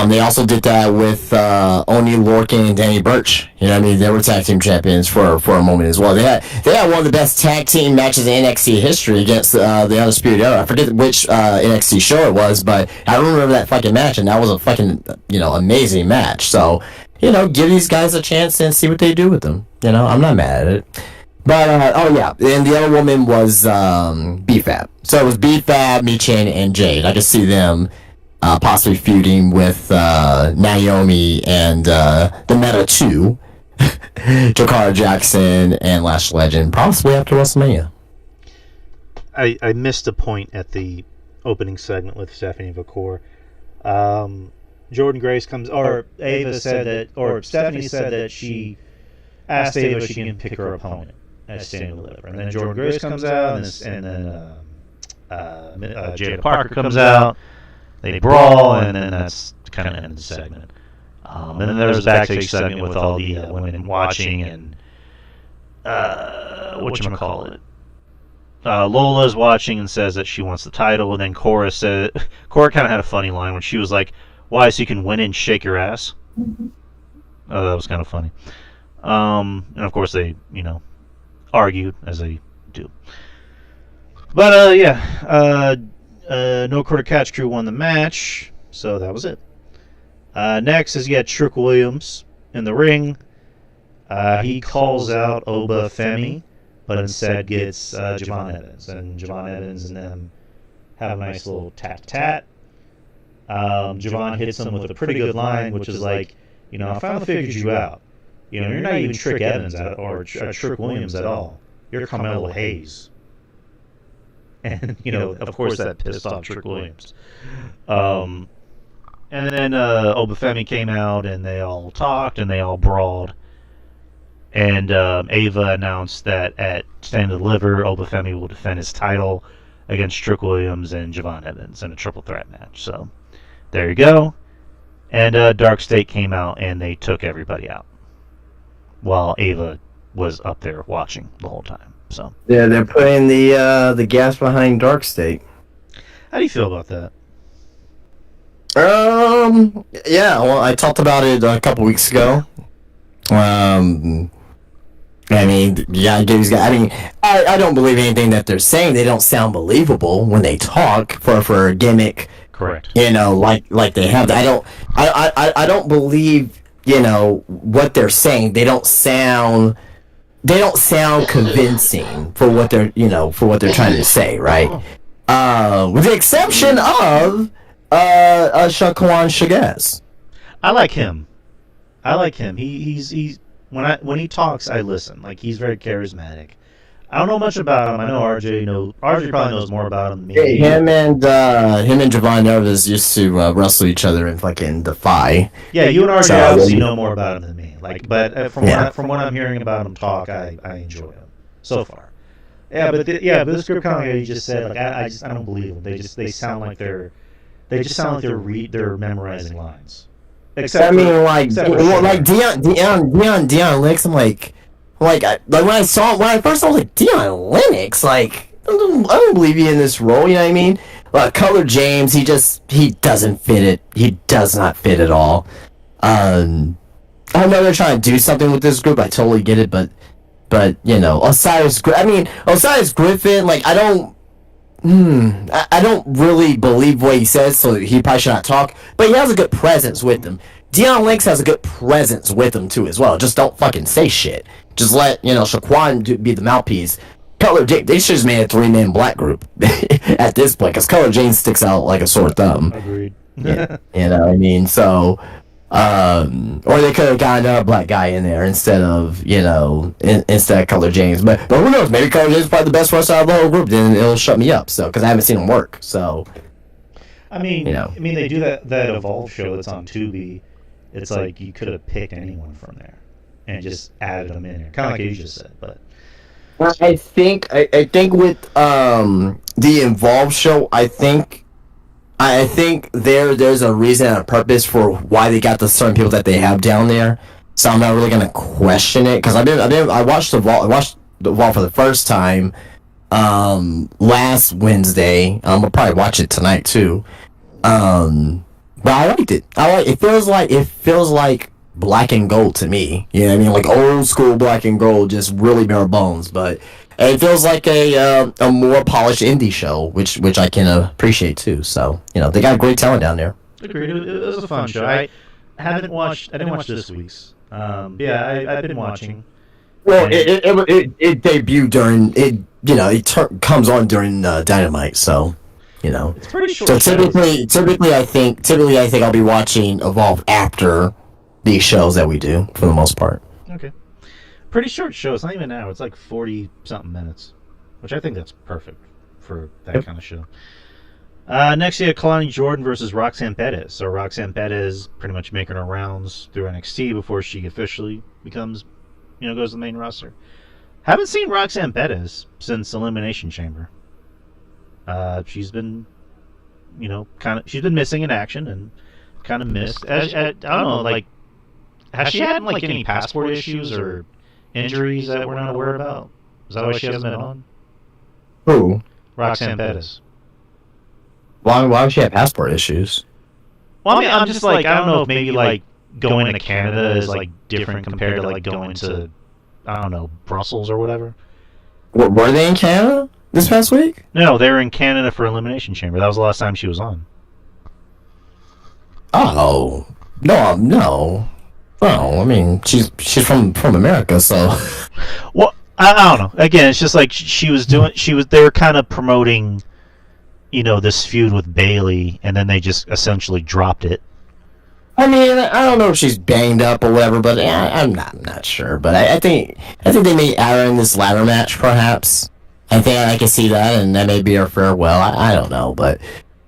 They also did that with Oni Lorcan and Danny Burch. They were tag team champions for a moment as well. They had one of the best tag team matches in NXT history against the Undisputed Era. I forget which NXT show it was, but I remember that fucking match, and that was a fucking amazing match. So give these guys a chance and see what they do with them. I'm not mad at it. But and the other woman was BFAB. So it was BFAB, Michin, and Jade. I could see them possibly feuding with Naomi and the Meta 2, Jakara Jackson and Lash Legend, possibly after WrestleMania. I missed a point at the opening segment with Stephanie Vacour. Jordan Grace comes, or Ava said that, or Stephanie said that she asked Ava if she can pick her opponent at Stand and Deliver. And then Jordan Grace comes out, and then Jada Parker comes out. They brawl, and then that's kind of the end of the segment. And then there was a backstage segment with all the women watching, and whatchamacallit. Lola's watching and says that she wants the title, and then Cora kind of had a funny line when she was like, "Why, so you can win and shake your ass?" Oh, that was kind of funny. And of course they, argued, as they do. But No Quarter Catch Crew won the match, so that was it. Next is Trick Williams in the ring. He calls out Oba Femi, but instead gets Javon Evans. And Javon Evans and them have a nice little tat-tat. Javon hits him with a pretty good line, which is like, I finally figured you out. You're not even Trick Evans or Trick Williams at all. You're Carmelo Hayes. And, of course that pissed off Trick Williams. And then Oba Femi came out, and they all talked, and they all brawled. And Ava announced that at Stand and Deliver, Oba Femi will defend his title against Trick Williams and Javon Evans in a triple threat match. So, there you go. And Dark State came out, and they took everybody out, while Ava was up there watching the whole time. So yeah, they're putting the gas behind Dark State. How do you feel about that? Well, I talked about it a couple weeks ago. I don't believe anything that they're saying. They don't sound believable when they talk for a gimmick. Correct. Like they have. I don't believe what they're saying. They don't sound convincing for what they're trying to say, right? With the exception of Shaquan Shagaz. I like him. He's when he talks, I listen. Like, he's very charismatic. I don't know much about him. I know RJ probably knows more about him than me. Him and Javon Evans used to wrestle each other in fucking Defy. Yeah, you and RJ obviously know more about him than me. But from what I'm hearing about him talk, I enjoy him so far. Yeah, but this group, kind of like you just said, like I don't believe them. They sound like they're memorizing lines. Except Dion Lennox. I'm like when I saw when I first saw, I was like, Dion Lennox, like I don't believe you in this role. You know what I mean? Cutler James, he doesn't fit it. He does not fit at all. I know they're trying to do something with this group. I totally get it, but Osiris Griffin, like I don't really believe what he says, so he probably should not talk. But he has a good presence with him. Dion Lynx has a good presence with him too, as well. Just don't fucking say shit. Just let Shaquan be the mouthpiece. Color Jane, they should just made a 3-man black group at this point, because Color Jane sticks out like a sore thumb. Agreed. Yeah, you know what I mean? So, or they could have gotten a black guy in there instead of, instead of Color James. But who knows? Maybe Color James is probably the best wrestler out of the whole group. Then it'll shut me up. So, because I haven't seen him work. So, I mean, they do that Evolve show that's on Tubi. It's like you could have picked anyone from there and just added them in there, kind of like you just said. But I think with the Evolve show, I think there's a reason and a purpose for why they got the certain people that they have down there. So I'm not really gonna question it, because I watched the Evolve for the first time last Wednesday. I'll probably watch it tonight too. But I liked it. It feels like black and gold to me. You know what I mean? Like old school black and gold, just really bare bones. But it feels like a more polished indie show, which I can appreciate too. So they got great talent down there. Agreed. It was a fun show. I didn't watch this week's. I've been watching. Well, it debuted during it. It comes on during Dynamite, so. It's pretty short. So typically I think I'll be watching Evolve after these shows that we do, for the most part. Okay. Pretty short show. It's not even an hour. It's like 40-something minutes, which I think that's perfect for that kind of show. Next, you have Kalani Jordan versus Roxanne Perez. So Roxanne Perez pretty much making her rounds through NXT before she officially becomes, goes to the main roster. Haven't seen Roxanne Perez since Elimination Chamber. She's been, she's been missing in action and kind of missed. I don't know, like, has she had like any passport issues or injuries that we're not aware about? Is that why she hasn't been on? Who? Roxanne Perez. Why would she have passport issues? Well, I mean, I'm just like, I don't know if maybe like going to Canada is like different compared to like going to, I don't know, Brussels or whatever. Were they in Canada this past week? No, they were in Canada for Elimination Chamber. That was the last time she was on. Oh, no. Well, I mean, she's from America, so. Well, I don't know. Again, it's just like they were kind of promoting, this feud with Bayley, and then they just essentially dropped it. I mean, I don't know if she's banged up or whatever, but I'm not sure. But I think they may add her in this ladder match, perhaps. I think I can see that, and that may be her farewell. I don't know, but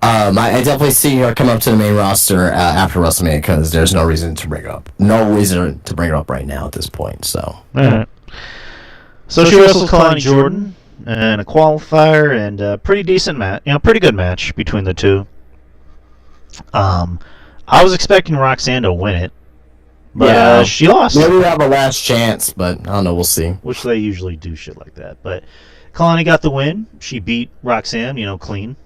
I definitely see her come up to the main roster after WrestleMania, because there's no reason to bring her up. No reason to bring her up right now at this point. So. All right. So she wrestled Kalani Jordan in a qualifier, and a pretty decent match. Pretty good match between the two. I was expecting Roxanne to win it, but she lost. Maybe we have a last chance, but I don't know. We'll see. Which they usually do shit like that. But Kalani got the win. She beat Roxanne, clean,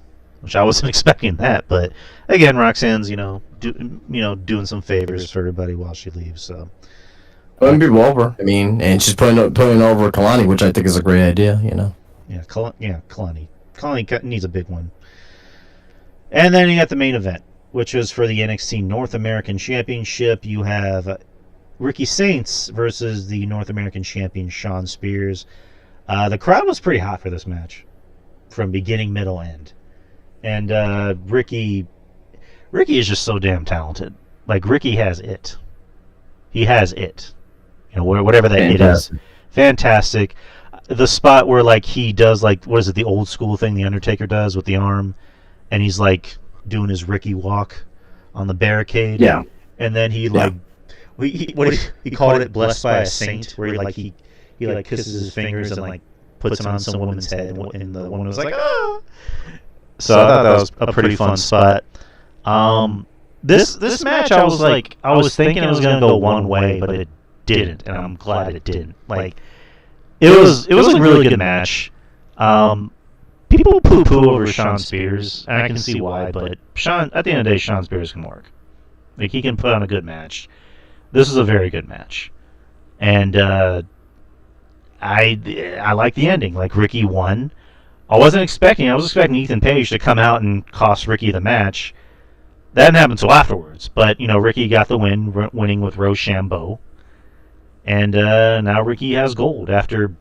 which I wasn't expecting that. But again, Roxanne's, doing some favors for everybody while she leaves. So putting people over. I mean, and she's putting over Kalani, which I think is a great idea. Yeah, Kalani. Kalani needs a big one. And then you got the main event, which was for the NXT North American Championship. You have Ricky Saints versus the North American Champion Shawn Spears. The crowd was pretty hot for this match, from beginning, middle, end. And Ricky is just so damn talented. Like, Ricky has it. He has it. Whatever that it is. Fantastic. The spot where, like, he does, like, what is it, the old school thing the Undertaker does with the arm, and he's, like, doing his Ricky walk on the barricade. Yeah. And then he, like, he called it Blessed by a Saint, where he kisses his fingers and, like, puts them on some woman's head, and the woman was like, ah! So I thought that was a pretty fun spot. This match, I was thinking it was going to go one way, but it didn't, and I'm glad it didn't. Like, it was a really good match. People poo-poo over Shawn Spears, and I can see why, but at the end of the day, Shawn Spears can work. Like, he can put on a good match. This is a very good match, and I like the ending. Like, Ricky won. I was expecting Ethan Page to come out and cost Ricky the match. That didn't happen until afterwards. But, Ricky got the win, winning with Rochambeau. And now Ricky has gold after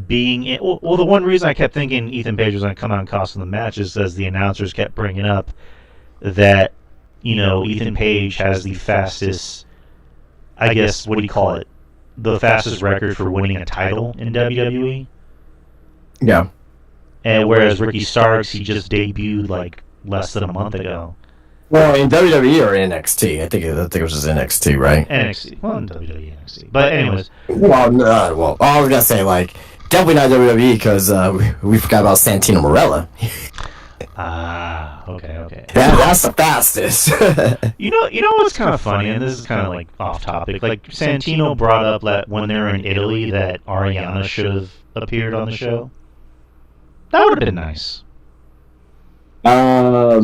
being in. Well, the one reason I kept thinking Ethan Page was going to come out and cost him the match is as the announcers kept bringing up that, Ethan Page has the fastest, I guess, what do you call it? The fastest record for winning a title in WWE. Yeah. And whereas Ricky Starks, he just debuted like less than a month ago. Well, in WWE or NXT? I think it was just NXT, right? NXT. Well, in WWE, NXT. But anyways. Well, I was gonna say, like, definitely not WWE because we forgot about Santino Marella. Okay. That's the fastest. You know what's kind of funny, and this is kind of like off topic. Like, Santino brought up that when they were in Italy, that Ariana should have appeared on the show. That would have been nice. What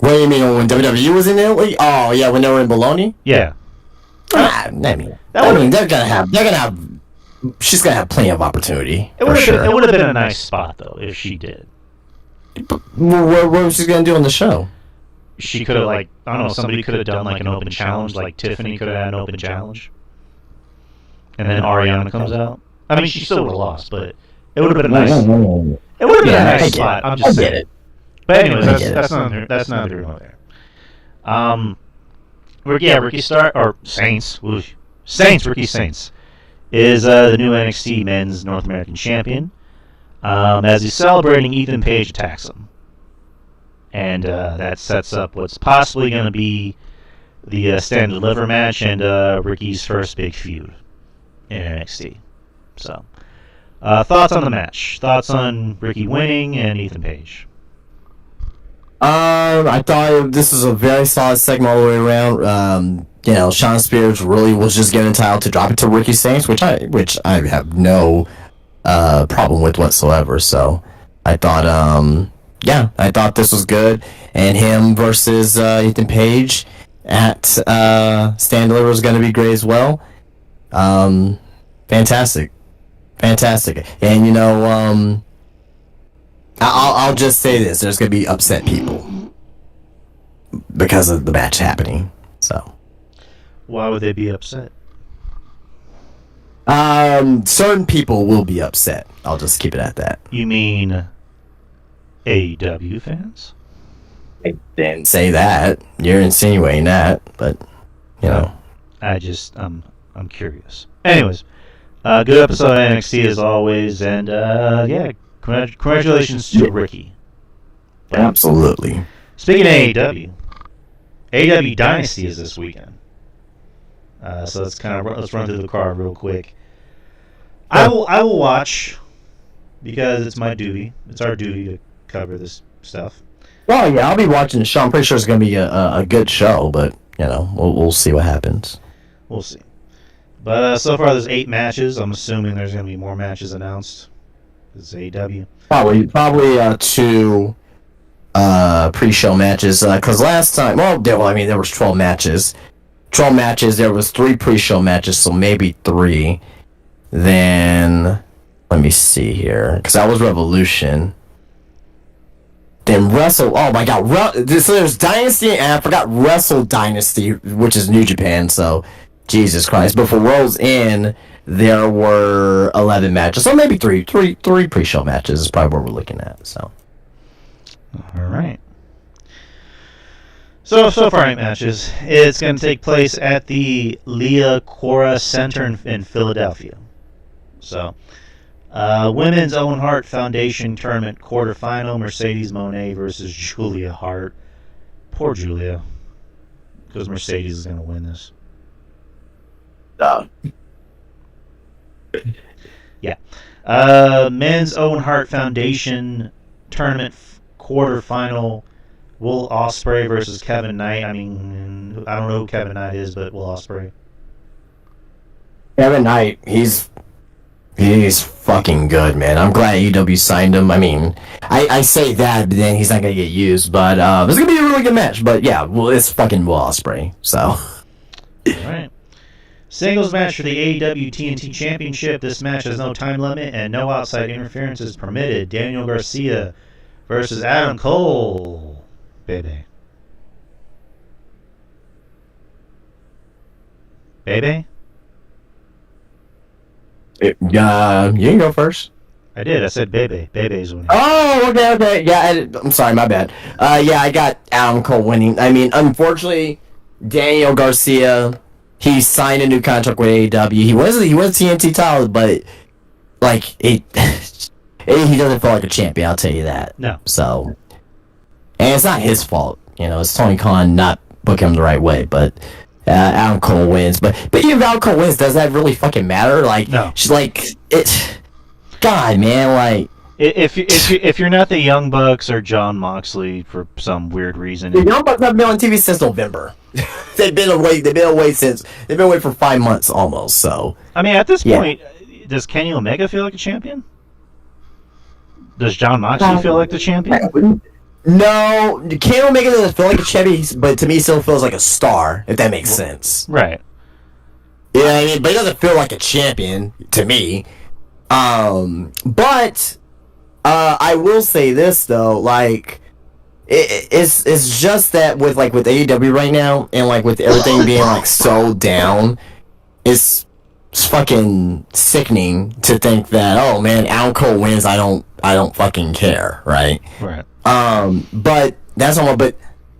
do you mean, when WWE was in Italy? Oh yeah, when they were in Bologna. Yeah. I mean, they're gonna have. She's gonna have plenty of opportunity. It would have been a nice spot though if she did. What was she gonna do on the show? She could have, like, I don't know, somebody could have done like an open challenge, like Tiffany could have had an open challenge, and then Ariana comes out. I mean, she still would have lost, but it would have been a nice. It would have been a nice spot. I'm just saying. But anyways, that's not here nor there. Ricky Starks, or Saints, Ricky Saints is the new NXT Men's North American Champion. As he's celebrating, Ethan Page attacks him. And that sets up what's possibly going to be the Stand and Deliver match and Ricky's first big feud in NXT. So, thoughts on the match? Thoughts on Ricky winning and Ethan Page? I thought this was a very solid segment all the way around. Shawn Spears really was just given title to drop it to Ricky Saints, which I have no problem with whatsoever. So I thought, I thought this was good, and him versus Ethan Page at Stand Deliver was going to be great as well. Fantastic, and I'll just say this: there's going to be upset people because of the match happening. So, why would they be upset? Certain people will be upset. I'll just keep it at that. You mean AEW fans? I didn't say that. You're insinuating that, but I'm curious. Anyways, good episode of NXT as always, and congratulations to Ricky. Absolutely. Speaking of AEW Dynasty is this weekend. So let's run through the card real quick. I will watch because it's my duty. It's our duty to cover this stuff. Well, yeah, I'll be watching the show. I'm pretty sure it's going to be a good show, but we'll see what happens. We'll see. But so far there's 8 matches. I'm assuming there's going to be more matches announced. It's AEW. Probably 2 pre-show matches. Because last time, there was 12 matches. 12 matches. There was 3 pre-show matches, so maybe 3. Then let me see here, because that was Revolution. Then Wrestle. Oh my God! So there's Dynasty, and I forgot Wrestle Dynasty, which is New Japan. So Jesus Christ! But for World's End, there were 11 matches, so maybe three pre-show matches is probably what we're looking at. So, all right. So far 8 matches. It's going to take place at the Leah Cora Center in Philadelphia. So, Women's Owen Hart Foundation Tournament quarterfinal, Mercedes Moné versus Julia Hart. Poor Julia, because Mercedes is going to win this. Yeah. Men's Owen Hart Foundation Tournament quarterfinal, Will Ospreay versus Kevin Knight. I mean, I don't know who Kevin Knight is, but Will Ospreay. Kevin Knight, he's fucking good, man. I'm glad AEW signed him. I mean, I say that, but then he's not gonna get used. But it's gonna be a really good match. But yeah, well, it's fucking Will Ospreay. So All right. Singles match for the AEW TNT Championship. This match has no time limit and no outside interference is permitted. Daniel Garcia versus Adam Cole. Baby. Baby? You can go first. I did. I said Bebe. Bebe's winning. Oh, okay. Yeah, I'm sorry, my bad. Yeah, I got Adam Cole winning. I mean, unfortunately, Daniel Garcia, he signed a new contract with AEW. He was TNT title, but like he doesn't feel like a champion. I'll tell you that. No. So, and it's not his fault. You know, it's Tony Khan not booking him the right way, but. Adam Cole wins, but even if Adam Cole wins, does that really fucking matter? Like, no. She's like it. God, man, like if you're not the Young Bucks or John Moxley for some weird reason, the Young Bucks have been on TV since November. They've been away for 5 months almost. So I mean, at this point, does Kenny Omega feel like a champion? Does John Moxley feel like the champion? No, Kenny Omega doesn't feel like a champion, but to me, he still feels like a star. If that makes sense, right? Yeah, I mean, but he doesn't feel like a champion to me. But I will say this though, like it's just that with AEW right now, and like with everything being like so down, it's fucking sickening to think that, oh man, Adam Cole wins, I don't fucking care, right? Right. But that's all. But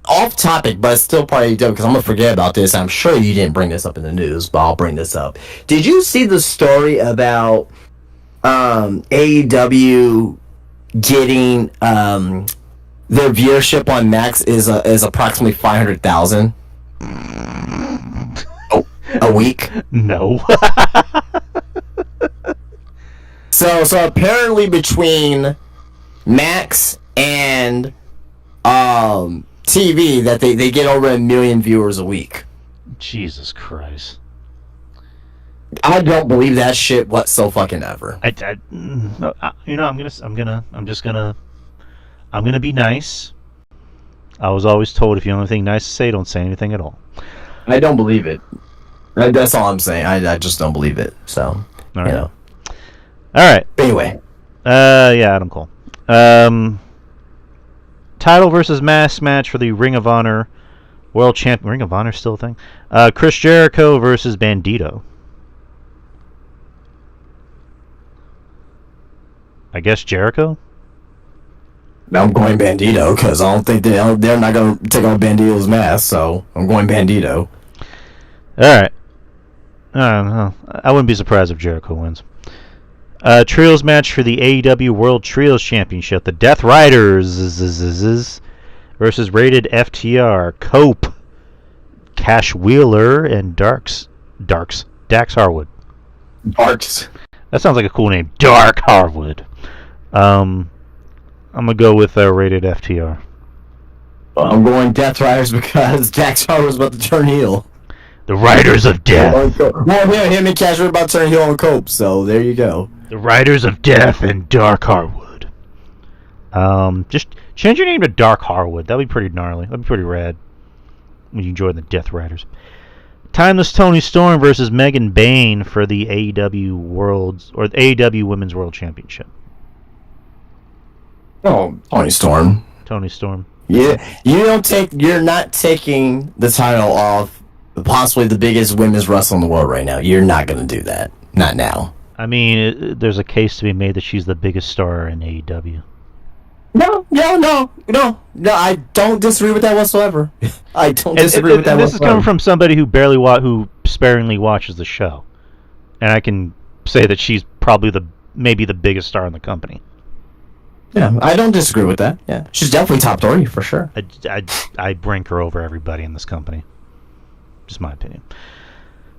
off topic, but still probably dope because I'm gonna forget about this. I'm sure you didn't bring this up in the news, but I'll bring this up. Did you see the story about AEW getting their viewership on Max is approximately 500,000 a week? No. So apparently between Max and TV that they get over 1 million viewers a week. Jesus Christ. I don't believe that shit whatsoever. I'm gonna be nice. I was always told if you have anything nice to say, don't say anything at all. I don't believe it. That's all I'm saying. I just don't believe it. So, all right. You know. All right. Anyway. Yeah, Adam Cole. Title versus mask match for the Ring of Honor World Champion. Ring of Honor still a thing? Chris Jericho versus Bandito. I guess Jericho? I'm going Bandito because I don't think they're not going to take off Bandito's mask, so I'm going Bandito. Alright. I wouldn't be surprised if Jericho wins. Trios match for the AEW World Trios Championship. The Death Riders versus Rated FTR. Cope, Cash Wheeler, and Dax Harwood. Darks. That sounds like a cool name. Dark Harwood. I'm going to go with Rated FTR. I'm going Death Riders because Dax Harwood's about to turn heel. The Riders of Death. Well, him and Cash were about to turn heel on Cope, so there you go. The Riders of Death and Dark Harwood. Just change your name to Dark Harwood. That'd be pretty gnarly. That'd be pretty rad. When you join the Death Riders. Timeless Tony Storm versus Megan Bayne for the AEW Women's World Championship. Oh, Tony Storm. Tony Storm. Yeah, you're not taking the title off possibly the biggest women's wrestler in the world right now. You're not going to do that. Not now. I mean, there's a case to be made that she's the biggest star in AEW. No, I don't disagree with that whatsoever. I don't disagree with that whatsoever. This is coming from somebody who who sparingly watches the show. And I can say that she's probably maybe the biggest star in the company. Yeah, I don't disagree with that. Yeah, she's definitely top 30 for sure. I rank her over everybody in this company. Just my opinion.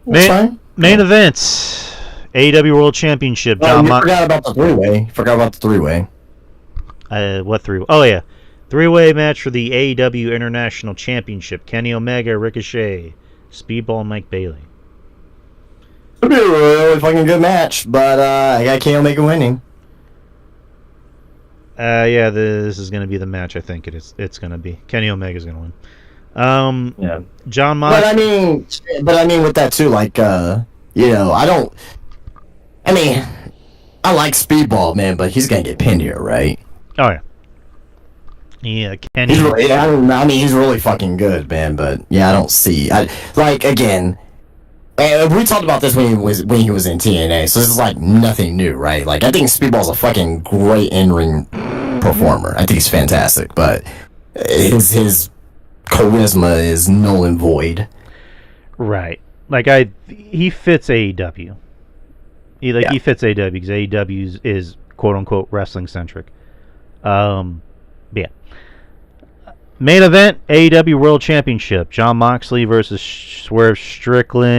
Main events. AEW World Championship. You forgot about the three-way. What three? Oh yeah, three-way match for the AEW International Championship. Kenny Omega, Ricochet, Speedball, and Mike Bailey. It'll be a really fucking good match, but I got Kenny Omega winning. Yeah, this is going to be the match I think it's going to be. Kenny Omega's going to win. Yeah. John But I Mox. mean, with that too, like, I don't. I mean, I like Speedball, man, but he's gonna get pinned here, right? Oh yeah. Yeah, He's Kenny. really, I mean, he's really fucking good, man. But yeah, I don't see. Like again. And we talked about this when he was in TNA, so this is like nothing new, right? Like I think Speedball's a fucking great in-ring performer. I think he's fantastic, but his charisma is null and void. Right. Like he fits AEW. He fits AEW because AEW is quote unquote wrestling centric. Yeah. Main event, AEW World Championship. Jon Moxley versus Swerve Strickland.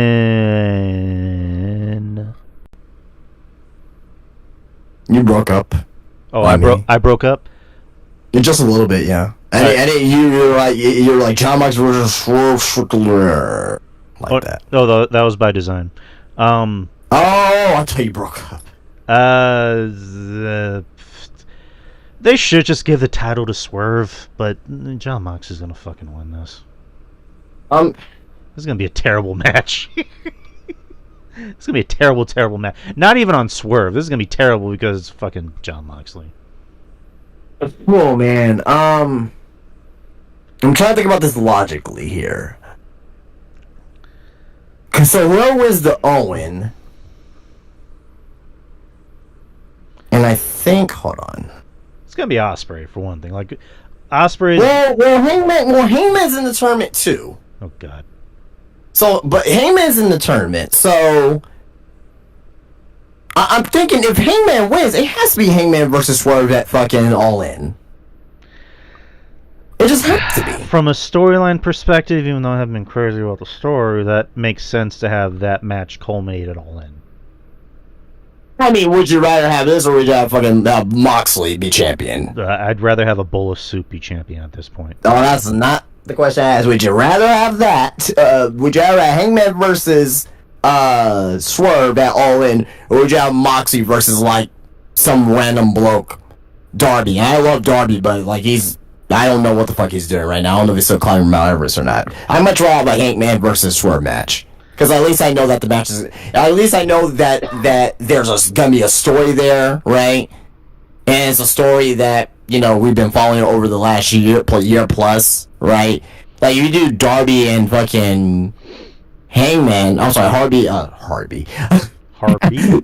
You broke up. Oh, I broke up? Just a little bit, yeah. And you're like Jon Moxley versus Swerve Strickland. Like that. Oh, that was by design. I thought you broke up. They should just give the title to Swerve, but Jon Mox is gonna fucking win this. This is gonna be a terrible match. It's gonna be a terrible, terrible match. Not even on Swerve. This is gonna be terrible because it's fucking Jon Moxley. Oh man, I'm trying to think about this logically here. Cause so where was the Owen? And I think, hold on. It's gonna be Ospreay for one thing. Like Ospreay. Well, Hangman's in the tournament too. Oh God. So, but Hangman's in the tournament. So, I'm thinking if Hangman wins, it has to be Hangman versus Swerve at fucking All In. It just has to be. From a storyline perspective, even though I haven't been crazy about the story, that makes sense to have that match culminate at All In. I mean, would you rather have this or would you have fucking Moxley be champion? I'd rather have a bowl of soup be champion at this point. Oh, that's not the question I asked. Would you rather have that? Would you rather have Hangman versus Swerve at All In, or would you have Moxley versus like some random bloke, Darby? I love Darby, but like I don't know what the fuck he's doing right now. I don't know if he's still climbing Mount Everest or not. I'd much rather have a Hangman versus Swerve match. Because at least I know that the match is... At least I know that there's gonna be a story there, right? And it's a story that, we've been following over the last year plus, right? Like, if you do Darby and fucking Hangman... I'm sorry, Harby.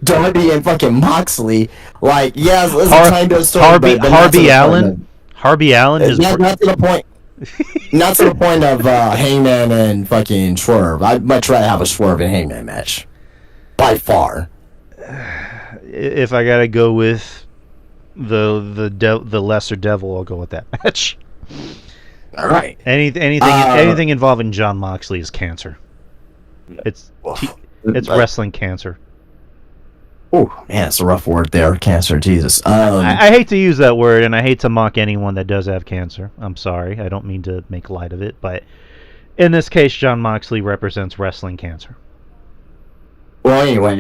Darby and fucking Moxley. Like, yeah, it's a kind of story, but Harby Allen? Harby Allen is... Not to the point... Not to the point of Hangman and fucking Swerve. I'd much rather have a Swerve and Hangman match. By far. If I gotta go with the lesser devil, I'll go with that match. All right. Anything involving Jon Moxley is cancer. It's wrestling cancer. Oh man, it's a rough word there. Cancer, Jesus. I hate to use that word, and I hate to mock anyone that does have cancer. I'm sorry. I don't mean to make light of it, but in this case, Jon Moxley represents wrestling cancer. Well, anyway,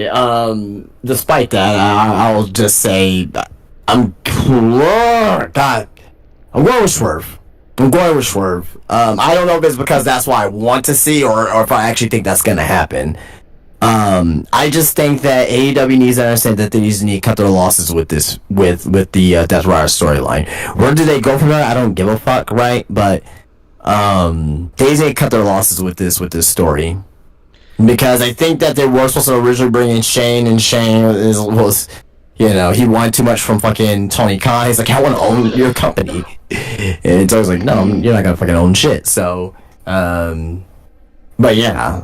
despite that, I'll just say I'm going with Swerve. I don't know if it's because that's what I want to see, or if I actually think that's gonna happen. I just think that AEW needs to understand that they need to cut their losses with this, with the Death Rider storyline. Where do they go from there? I don't give a fuck, right? But they need to cut their losses with this story, because I think that they were supposed to originally bring in Shane, and Shane was he wanted too much from fucking Tony Khan. He's like, I want to own your company, and Tony's like, no, you're not gonna fucking own shit. So, but yeah,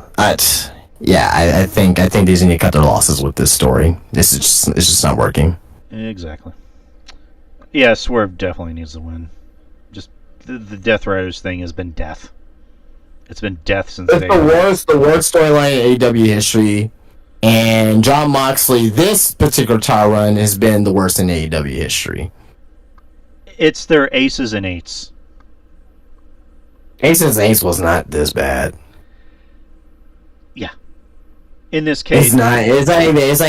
I think they need to cut their losses with this story. It's just not working. Exactly. Yeah, Swerve definitely needs to win. Just the Death Riders thing has been death. It's been death since it's the worst storyline in AEW history, and Jon Moxley, this particular title run has been the worst in AEW history. It's their aces and eights. Aces and eights was not this bad. Yeah. In this case, it's not even. Ace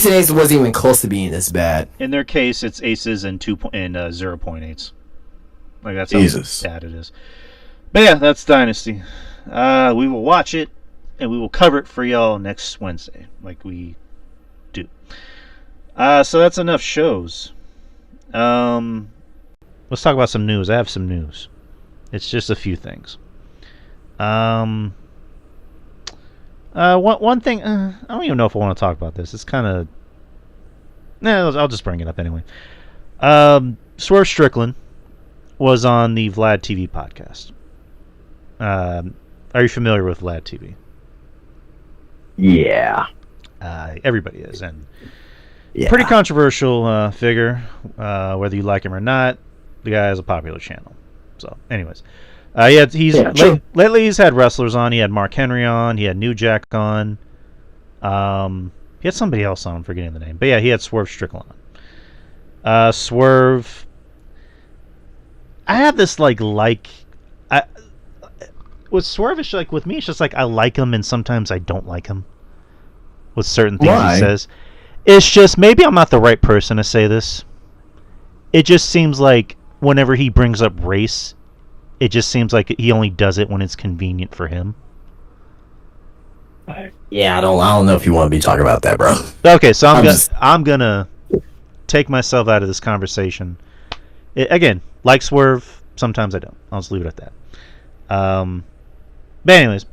and Ace wasn't even close to being this bad. In their case, it's aces and 0.8s. Like that's Jesus. how bad it is. But yeah, that's Dynasty. We will watch it and we will cover it for y'all next Wednesday, like we do. So that's enough shows. Let's talk about some news. I have some news. It's just a few things. One thing. I don't even know if I want to talk about this. It's kind of. Nah, I'll just bring it up anyway. Swerve Strickland was on the Vlad TV podcast. Are you familiar with Vlad TV? Yeah. Everybody is, and pretty controversial figure. Whether you like him or not, the guy has a popular channel. So, anyways, lately he's had wrestlers on. He had Mark Henry on. He had New Jack on. He had somebody else on. I'm forgetting the name, but yeah, he had Swerve Strickland on. Swerve. I have this with Swerve, it's like with me, it's just like I like him and sometimes I don't like him with certain things he says. It's just maybe I'm not the right person to say this. It just seems like whenever he brings up race, it just seems like he only does it when it's convenient for him. Yeah, I don't know if you want to be talking about that, bro. Okay, so I'm gonna take myself out of this conversation. Again, like Swerve, sometimes I don't. I'll just leave it at that. But anyways,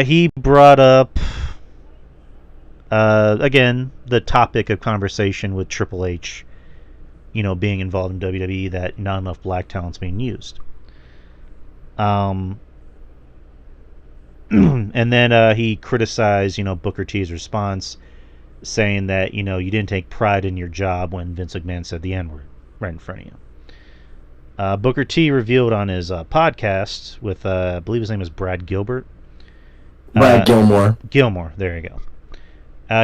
he brought up again the topic of conversation with Triple H, being involved in WWE, that not enough black talent's being used. And then he criticized, Booker T's response, saying that, you didn't take pride in your job when Vince McMahon said the N-word right in front of you. Booker T revealed on his podcast with, I believe his name is Brad Gilbert. Brad Gilmore. Gilmore, there you go.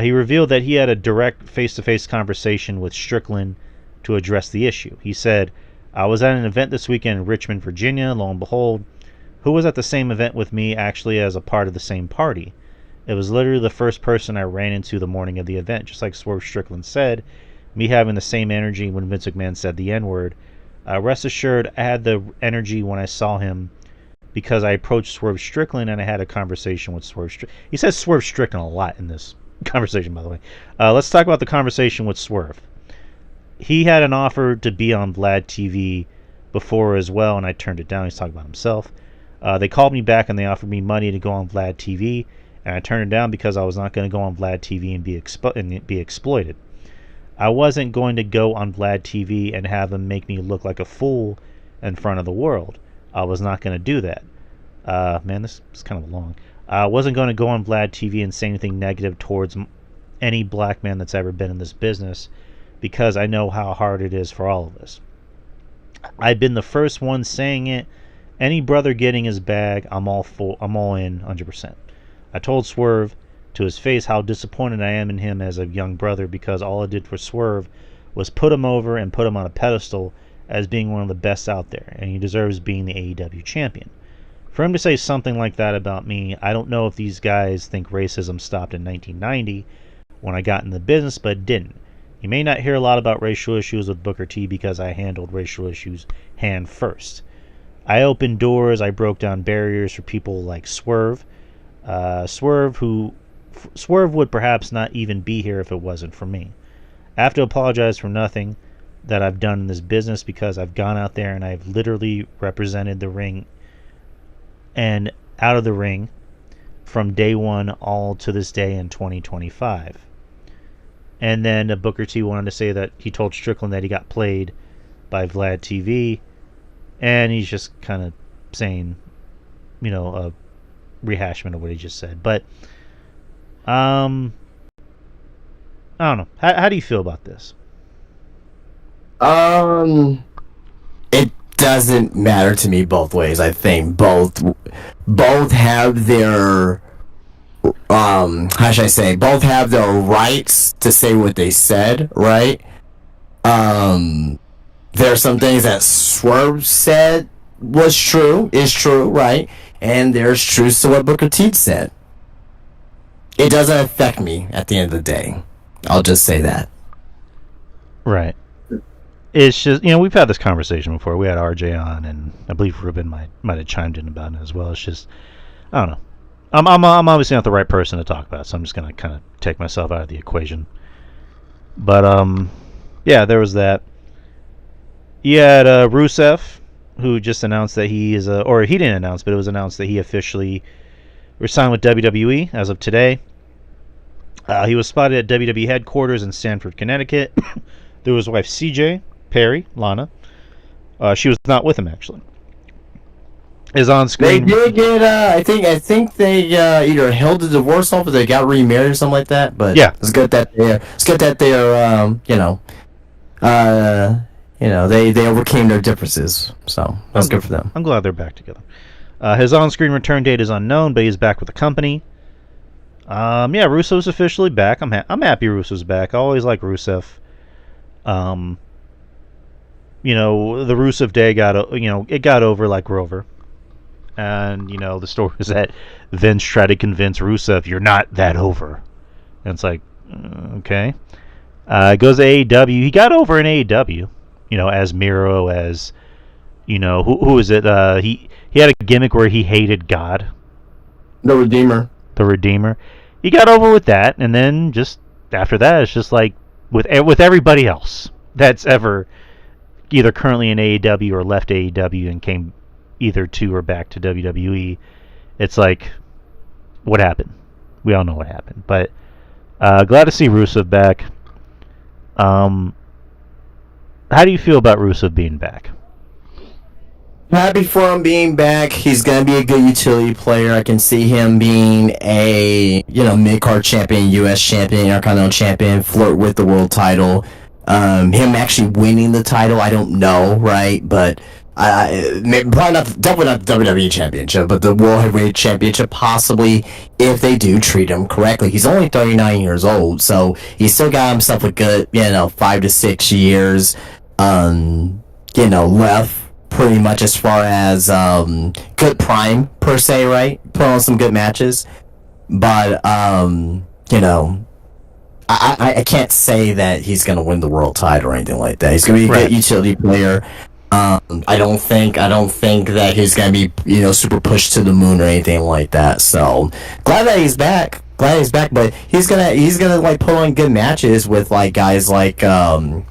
He revealed that he had a direct face-to-face conversation with Strickland to address the issue. He said, I was at an event this weekend in Richmond, Virginia. Lo and behold, who was at the same event with me actually as a part of the same party? It was literally the first person I ran into the morning of the event. Just like Swerve Strickland said, me having the same energy when Vince McMahon said the N-word. Rest assured, I had the energy when I saw him because I approached Swerve Strickland and I had a conversation with Swerve Strickland. He says Swerve Strickland a lot in this conversation, by the way. Let's talk about the conversation with Swerve. He had an offer to be on Vlad TV before as well, and I turned it down. He's talking about himself. They called me back and they offered me money to go on Vlad TV, and I turned it down because I was not going to go on Vlad TV and be exploited. I wasn't going to go on Vlad TV and have them make me look like a fool in front of the world. I was not going to do that. Man, this is kind of long. I wasn't going to go on Vlad TV and say anything negative towards any black man that's ever been in this business because I know how hard it is for all of us. I've been the first one saying it. Any brother getting his bag, I'm all in 100%. I told Swerve to his face how disappointed I am in him as a young brother because all I did for Swerve was put him over and put him on a pedestal as being one of the best out there, and he deserves being the AEW champion. For him to say something like that about me, I don't know if these guys think racism stopped in 1990 when I got in the business, but it didn't. You may not hear a lot about racial issues with Booker T because I handled racial issues hand first. I opened doors, I broke down barriers for people like Swerve. Swerve would perhaps not even be here if it wasn't for me. I have to apologize for nothing that I've done in this business because I've gone out there and I've literally represented the ring and out of the ring from day one all to this day in 2025. And then Booker T wanted to say that he told Strickland that he got played by Vlad TV, and he's just kind of saying, a rehashment of what he just said. But I don't know. How do you feel about this? It doesn't matter to me both ways. I think both have their how should I say? Both have their rights to say what they said, right? There are some things that Swerve said is true, right? And there's truth to what Booker T said. It doesn't affect me at the end of the day. I'll just say that. Right. it's just, we've had this conversation before. We had RJ on, and I believe Ruben might have chimed in about it as well. It's just, I don't know. I'm obviously not the right person to talk about, so I'm just gonna kind of take myself out of the equation. But yeah, there was that. You had Rusev, who just announced that he is, or he didn't announce, but it was announced that he officially resigned with WWE as of today. He was spotted at WWE headquarters in Stamford, Connecticut. There was his wife CJ Perry, Lana. She was not with him actually. Is on screen. They did get. I think they either held the divorce off or they got remarried or something like that. But yeah, it's good that they overcame their differences. So that's good for them. I'm glad they're back together. His on-screen return date is unknown, but he's back with the company. Yeah, Rusev's officially back. I'm happy Rusev's back. I always like Rusev. The Rusev day it got over like Rover. And, the story is that Vince tried to convince Rusev, you're not that over. And it's like, okay. Goes to AEW. He got over in AEW, as Miro, as, who is it? He had a gimmick where he hated God. The Redeemer. The Redeemer. He got over with that, and then just after that, it's just like with everybody else that's ever either currently in AEW or left AEW and came either to or back to WWE. It's like, what happened? We all know what happened. But glad to see Rusev back. How do you feel about Rusev being back? Happy for him being back. He's going to be a good utility player. I can see him being a mid-card champion, U.S. champion, Intercontinental champion, flirt with the world title. Him actually winning the title, I don't know, right? But definitely not the WWE Championship, but the World Heavyweight Championship, possibly, if they do treat him correctly. He's only 39 years old, so he's still got himself a good, 5 to 6 years, left, pretty much as far as good prime, per se, right? Put on some good matches. But, I can't say that he's going to win the world title or anything like that. He's going to be a good utility player. I don't think that he's gonna be super pushed to the moon or anything like that. So glad that he's back. But he's gonna like put on good matches with like guys like I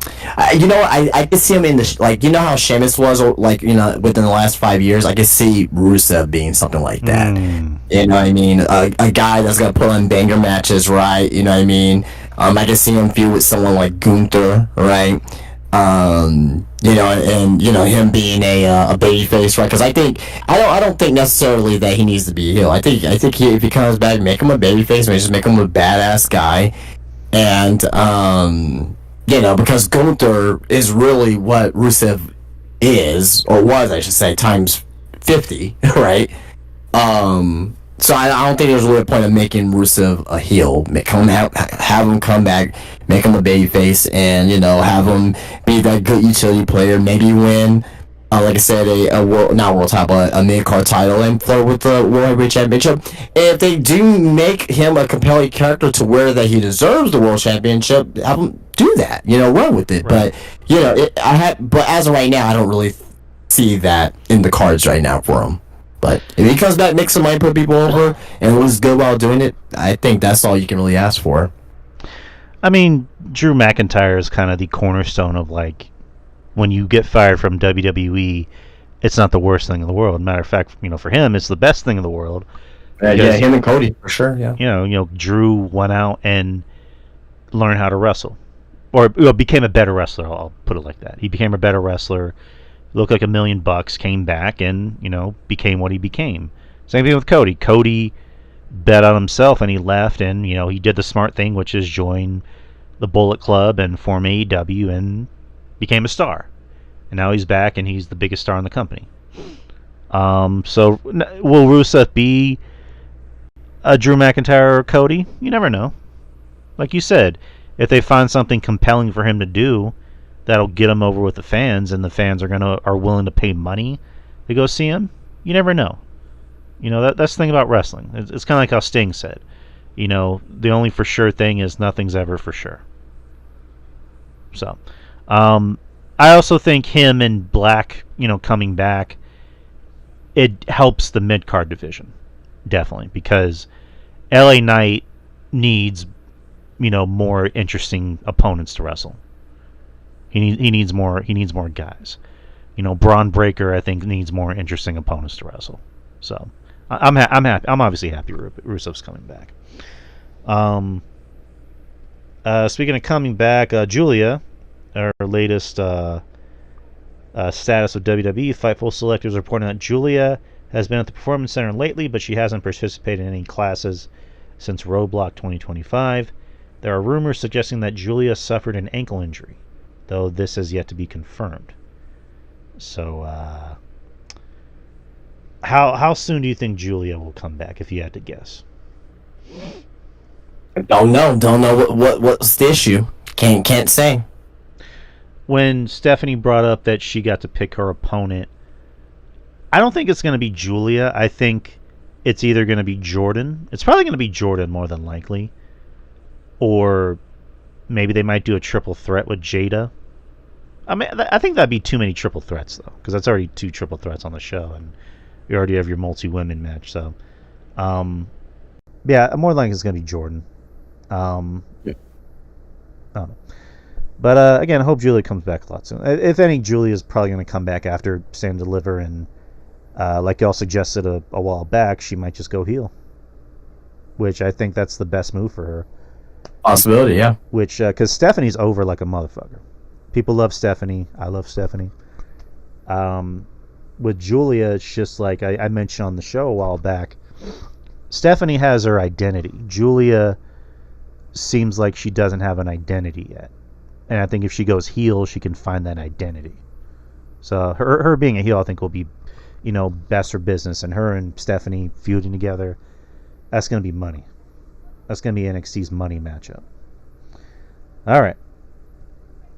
could see him in the how Sheamus was within the last 5 years. I could see Rusev being something like that. You know what I mean? A guy that's gonna put on banger matches, right? You know what I mean? I could see him feud with someone like Gunther, right? Him being a babyface, right? Because I don't think necessarily that he needs to be a heel. I think if he comes back, make him a babyface, maybe just make him a badass guy, and because Gunther is really what Rusev is, or was, I should say, times 50, right? So I don't think there's really a point of making Rusev a heel. Have him come back, make him a babyface, and have him be that good utility player. Maybe win, like I said, a mid-card title, and flirt with the World Heavyweight Championship. If they do make him a compelling character to where that he deserves the World Championship, have him do that. Run with it. Right. But as of right now, I don't really see that in the cards right now for him. But if he comes back, makes some money, put people over, and was good while doing it, I think that's all you can really ask for. I mean, Drew McIntyre is kind of the cornerstone of, like, when you get fired from WWE, it's not the worst thing in the world. Matter of fact, for him, it's the best thing in the world. Because, him and Cody, for sure, yeah. Drew went out and learned how to wrestle. Or became a better wrestler, I'll put it like that. He became a better wrestler. Looked like $1 million, came back and became what he became. Same thing with Cody. Cody bet on himself and he left, and he did the smart thing, which is join the Bullet Club and form AEW and became a star. And now he's back and he's the biggest star in the company. So will Rusev be a Drew McIntyre or Cody? You never know. Like you said, if they find something compelling for him to do that'll get him over with the fans, and the fans are willing to pay money to go see him, you never know. That's the thing about wrestling. It's kind of like how Sting said, the only for sure thing is nothing's ever for sure. So, I also think him and Black, coming back, it helps the mid card division, definitely, because LA Knight needs, more interesting opponents to wrestle. He needs more guys. Braun Breaker, I think, needs more interesting opponents to wrestle. So I'm happy. I'm obviously happy Rusev's coming back. Speaking of coming back, Julia, our latest status of WWE, Fightful Select is reporting that Julia has been at the Performance Center lately, but she hasn't participated in any classes since Roadblock 2025. There are rumors suggesting that Julia suffered an ankle injury, though this has yet to be confirmed. So, how soon do you think Julia will come back, if you had to guess? Don't know what's the issue. Can't say. When Stephanie brought up that she got to pick her opponent, I don't think it's going to be Julia. I think it's either going to be Jordan. It's probably going to be Jordan more than likely. Or maybe they might do a triple threat with Jada. I mean, I think that'd be too many triple threats, though, because that's already 2 triple threats on the show, and you already have your multi-women match. So, yeah, more than likely it's going to be Jordan. Yeah. I don't know. But, again, I hope Julia comes back a lot soon. If any, Julia is probably going to come back after Stand Deliver, and like y'all suggested a while back, she might just go heel. Which I think that's the best move for her. Possibility, yeah. Which, because Stephanie's over like a motherfucker. People love Stephanie. I love Stephanie. With Julia, it's just like I mentioned on the show a while back. Stephanie has her identity. Julia seems like she doesn't have an identity yet. And I think if she goes heel, she can find that identity. So her being a heel, I think, will be, best for business. And her and Stephanie feuding together, that's going to be money. That's going to be NXT's money matchup. All right.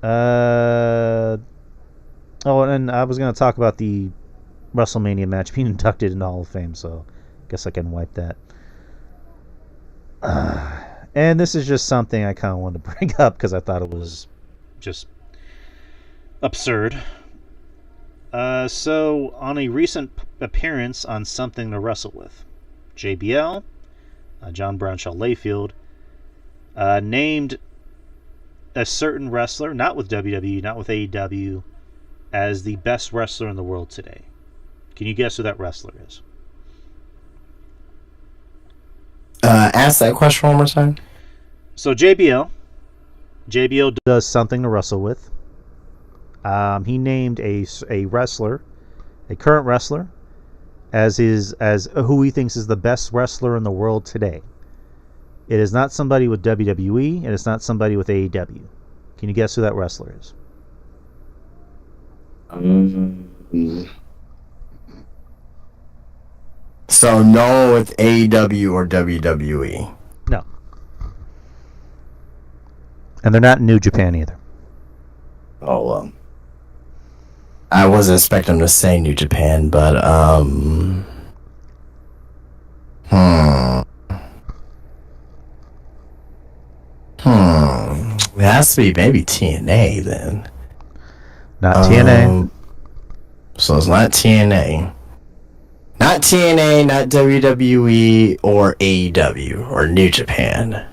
And I was going to talk about the WrestleMania match being inducted into Hall of Fame, so I guess I can wipe that. And this is just something I kind of wanted to bring up because I thought it was just absurd. So, on a recent appearance on Something to Wrestle With, JBL, John Brownshaw Layfield, named a certain wrestler, not with WWE, not with AEW, as the best wrestler in the world today. Can you guess who that wrestler is? Ask that question one more time. So JBL does Something to Wrestle With. He named a wrestler, a current wrestler, as who he thinks is the best wrestler in the world today. It is not somebody with WWE, and it's not somebody with AEW. Can you guess who that wrestler is? So no with AEW or WWE. No. And they're not in New Japan either. Oh, well. I wasn't expecting to say New Japan, but, It has to be maybe TNA then. Not TNA. So it's not TNA. Not TNA, not WWE or AEW or New Japan.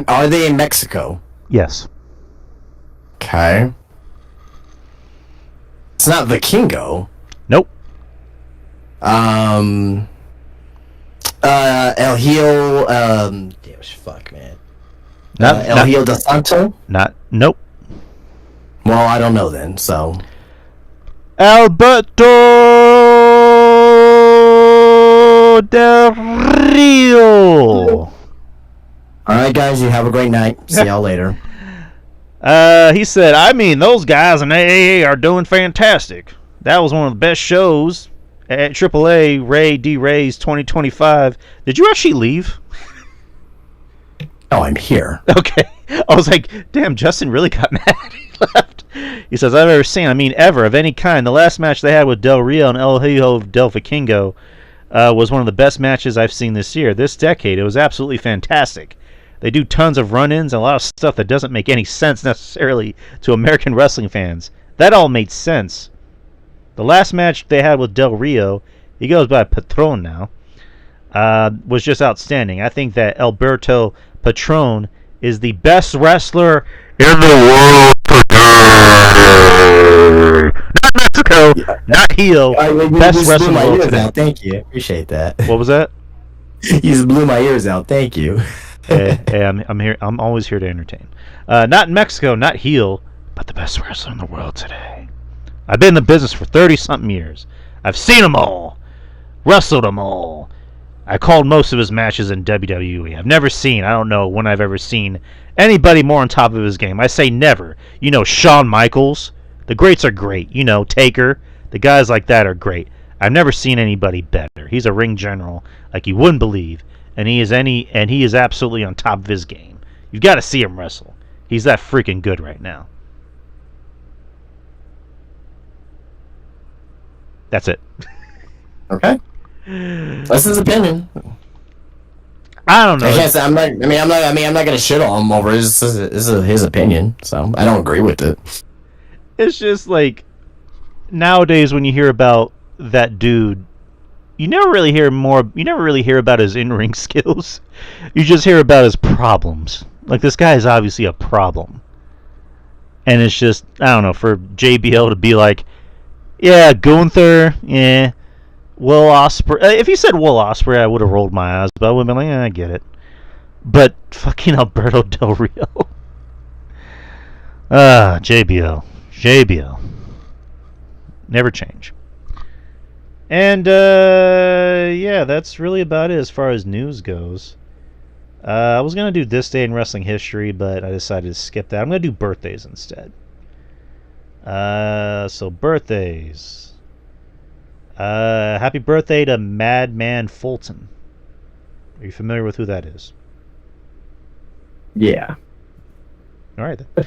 Are they in Mexico? Yes. Okay. It's not Vikingo. Nope. El Hiel, damn, fuck, man. El Hiel de Santo? Nope. Well, I don't know then, so. Alberto Del Rio. Alright, guys, you have a great night. See y'all later. He said, I mean, those guys in AAA are doing fantastic. That was one of the best shows at AAA Ray D. Ray's 2025. Did you actually leave? No, I'm here. Okay. I was like, damn, Justin really got mad. He left. He says, I've ever seen, ever, of any kind. The last match they had with Del Rio and El Hijo del Vikingo was one of the best matches I've seen this year, this decade. It was absolutely fantastic. They do tons of run-ins and a lot of stuff that doesn't make any sense necessarily to American wrestling fans. That all made sense. The last match they had with Del Rio, he goes by Patron now, was just outstanding. I think that Alberto Patron is the best wrestler in the world today. Not Mexico, not heel. Best wrestler in the world today. Thank you. Appreciate that. What was that? You just blew my ears out. Thank you. hey, I'm here. I'm always here to entertain. Not in Mexico, not heel, but the best wrestler in the world today. I've been in the business for 30-something years. I've seen them all, wrestled them all. I called most of his matches in WWE. I don't know when I've ever seen anybody more on top of his game. I say never. You know, Shawn Michaels. The greats are great. You know, Taker. The guys like that are great. I've never seen anybody better. He's a ring general like you wouldn't believe, and he is absolutely on top of his game. You've got to see him wrestle. He's that freaking good right now. That's it. Okay. That's his opinion. I don't know. I'm not gonna shit on him over his opinion. So I don't agree with it. It's just like nowadays when you hear about that dude, you never really hear about his in-ring skills. You just hear about his problems. Like, this guy is obviously a problem. And it's just, I don't know, for JBL to be like, yeah, Gunther, yeah, Will Ospreay. If he said Will Ospreay, I would have rolled my eyes, but I would have been like, yeah, I get it. But fucking Alberto Del Rio. JBL. Never change. And, yeah, that's really about it as far as news goes. I was going to do This Day in Wrestling History, but I decided to skip that. I'm going to do birthdays instead. So birthdays. Happy birthday to Madman Fulton. Are you familiar with who that is? Yeah. All right, then.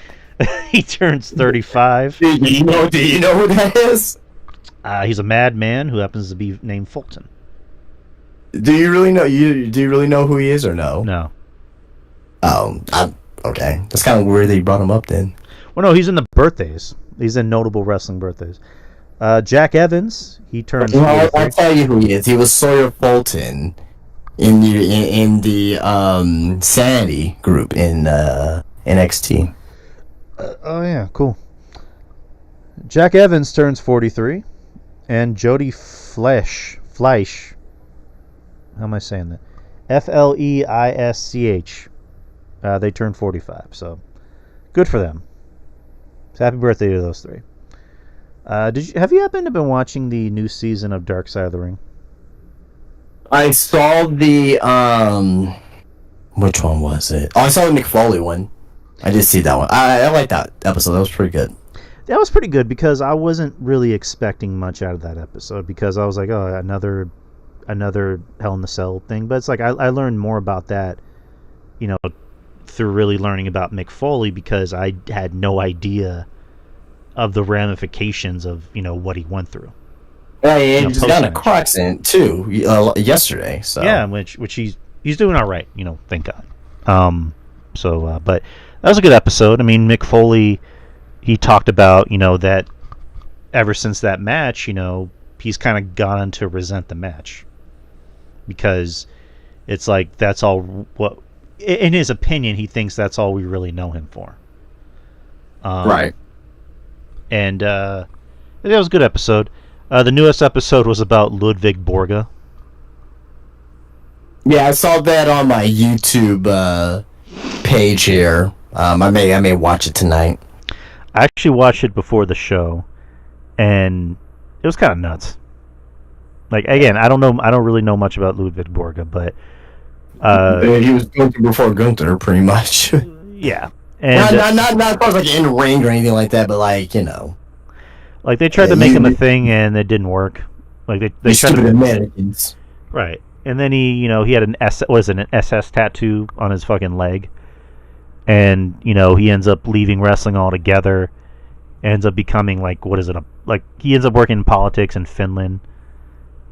He turns 35. Do you know who that is? He's a madman who happens to be named Fulton. Do you really know? Do you really know who he is or no? No. Okay. That's kind of weird that you brought him up then. Well, no, he's in the birthdays. He's in notable wrestling birthdays. Jack Evans, he turns. Well, I'll tell you who he is. He was Sawyer Fulton in the Sanity group in NXT. Oh yeah, cool. Jack Evans turns 43, and Jody Fleisch. How am I saying that? Fleisch. They turned 45, so good for them. So happy birthday to those three. Have you happened to been watching the new season of Dark Side of the Ring? I saw the which one was it? Oh, I saw the Mick Foley one. I did see that one. I like that episode. That was pretty good. That was pretty good because I wasn't really expecting much out of that episode because I was like, oh, another Hell in the Cell thing. But it's like I learned more about that, through really learning about Mick Foley because I had no idea of the ramifications of what he went through. Yeah, he just got in a car accident too yesterday. So yeah, which he's doing all right. Thank God. But that was a good episode. I mean, Mick Foley, he talked about that ever since that match, he's kind of gone to resent the match because it's like that's all what, in his opinion, he thinks that's all we really know him for. Right. And that was a good episode. The newest episode was about Ludwig Borga. Yeah, I saw that on my YouTube page here. I may watch it tonight. I actually watched it before the show, and it was kind of nuts. Like, again, I don't really know much about Ludwig Borga, but he was going through before Gunther, pretty much. Yeah, and not as far as like in ring or anything like that, but like like they tried to make him a thing and it didn't work. Like they tried stupid Americans. Right. And then he had an SS tattoo on his fucking leg. And, he ends up leaving wrestling altogether. Ends up becoming, he ends up working in politics in Finland.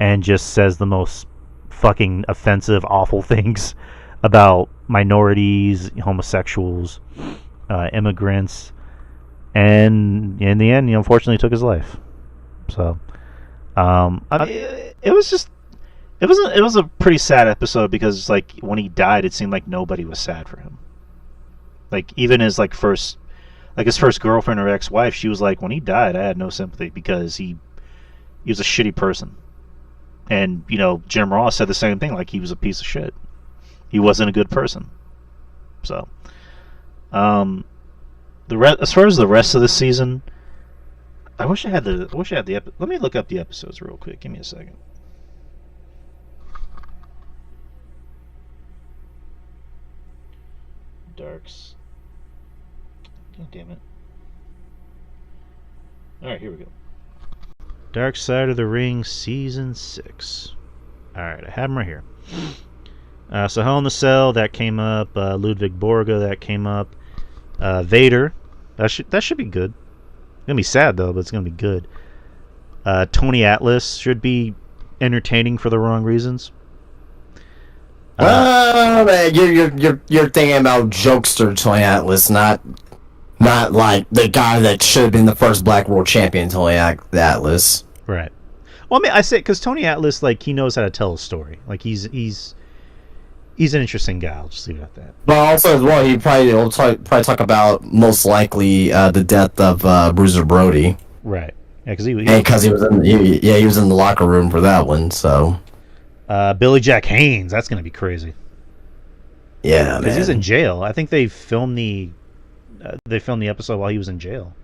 And just says the most fucking offensive, awful things about minorities, homosexuals, immigrants. And in the end, he unfortunately took his life. So, it was a pretty sad episode because, like, when he died, it seemed like nobody was sad for him. Like, even his first girlfriend or ex-wife, she was like, when he died, I had no sympathy because he was a shitty person. And Jim Ross said the same thing, like he was a piece of shit. He wasn't a good person. So, as far as the rest of the season, I wish I had the let me look up the episodes real quick. Give me a second. Darks. God damn it. Alright, here we go. Dark Side of the Ring, Season 6. Alright, I have them right here. So Hell in the Cell, that came up. Ludwig Borga, that came up. Vader, that should be good. It's going to be sad, though, but it's going to be good. Tony Atlas should be entertaining for the wrong reasons. Man, you're thinking about jokester Tony Atlas, not like the guy that should have been the first Black World Champion, Tony Atlas. Right. Well, I mean, I say because Tony Atlas, he knows how to tell a story. Like he's an interesting guy. I'll just leave it at that. But also as well, will probably talk about most likely the death of Bruiser Brody. Right. Yeah, because he was in the locker room for that one. So. Billy Jack Haynes, that's gonna be crazy. Yeah, because he's in jail. I think they filmed the episode while he was in jail.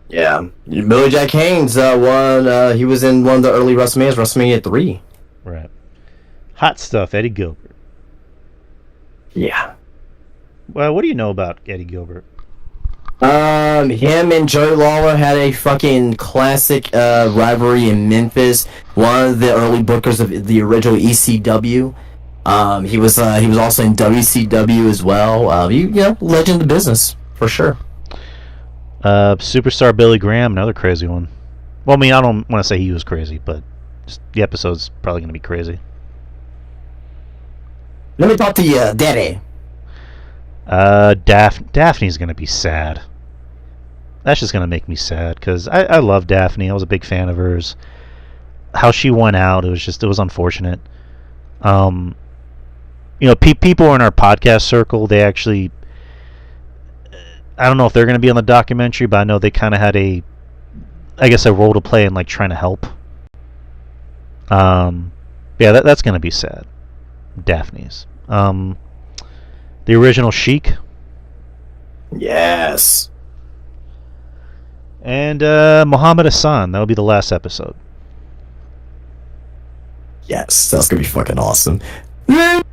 Yeah, Billy Jack Haynes he was in one of the early WrestleManias, WrestleMania 3. Right. Hot stuff, Eddie Gilbert. Yeah. Well, what do you know about Eddie Gilbert? Him and Joey Lawler had a fucking classic rivalry in Memphis. One of the early bookers of the original ECW. He was also in WCW as well. Legend of the business for sure. Superstar Billy Graham, another crazy one. Well, I mean, I don't want to say he was crazy, but just the episode's probably going to be crazy. Let me talk to you, Daddy. Daphne's going to be sad. That's just going to make me sad because I love Daphne. I was a big fan of hers. How she went out, it was unfortunate. People in our podcast circle, they actually, I don't know if they're going to be on the documentary, but I know they kind of had a role to play in trying to help. Yeah, that's going to be sad. Daphne's. The original Sheik. Yes. And Muhammad Hassan. That'll be the last episode. Yes, that's gonna be fucking awesome. Good.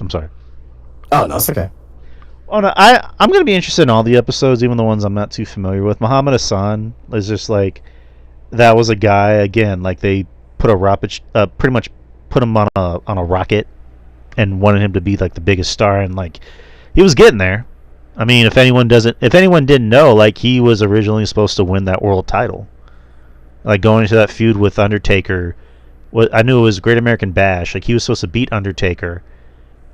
I'm sorry. Oh no, it's okay. Oh no, I'm gonna be interested in all the episodes, even the ones I'm not too familiar with. Muhammad Hassan is just that was a guy again. They put a rocket, pretty much put him on a rocket, and wanted him to be the biggest star, and he was getting there. I mean, if anyone didn't know, he was originally supposed to win that world title. Going into that feud with Undertaker, I knew it was Great American Bash. He was supposed to beat Undertaker,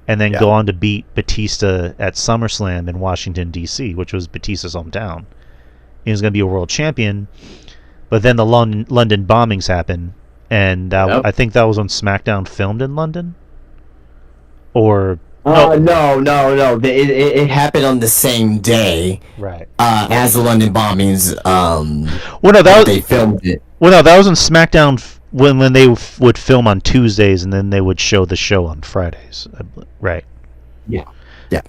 and then go on to beat Batista at SummerSlam in Washington D.C., which was Batista's hometown. He was going to be a world champion, but then the London bombings happened, and I think that was when SmackDown filmed in London. Or no. It happened on the same day, right? As the London bombings. They filmed it. Well, no, that was when SmackDown when they would film on Tuesdays and then they would show the show on Fridays, right? Yeah.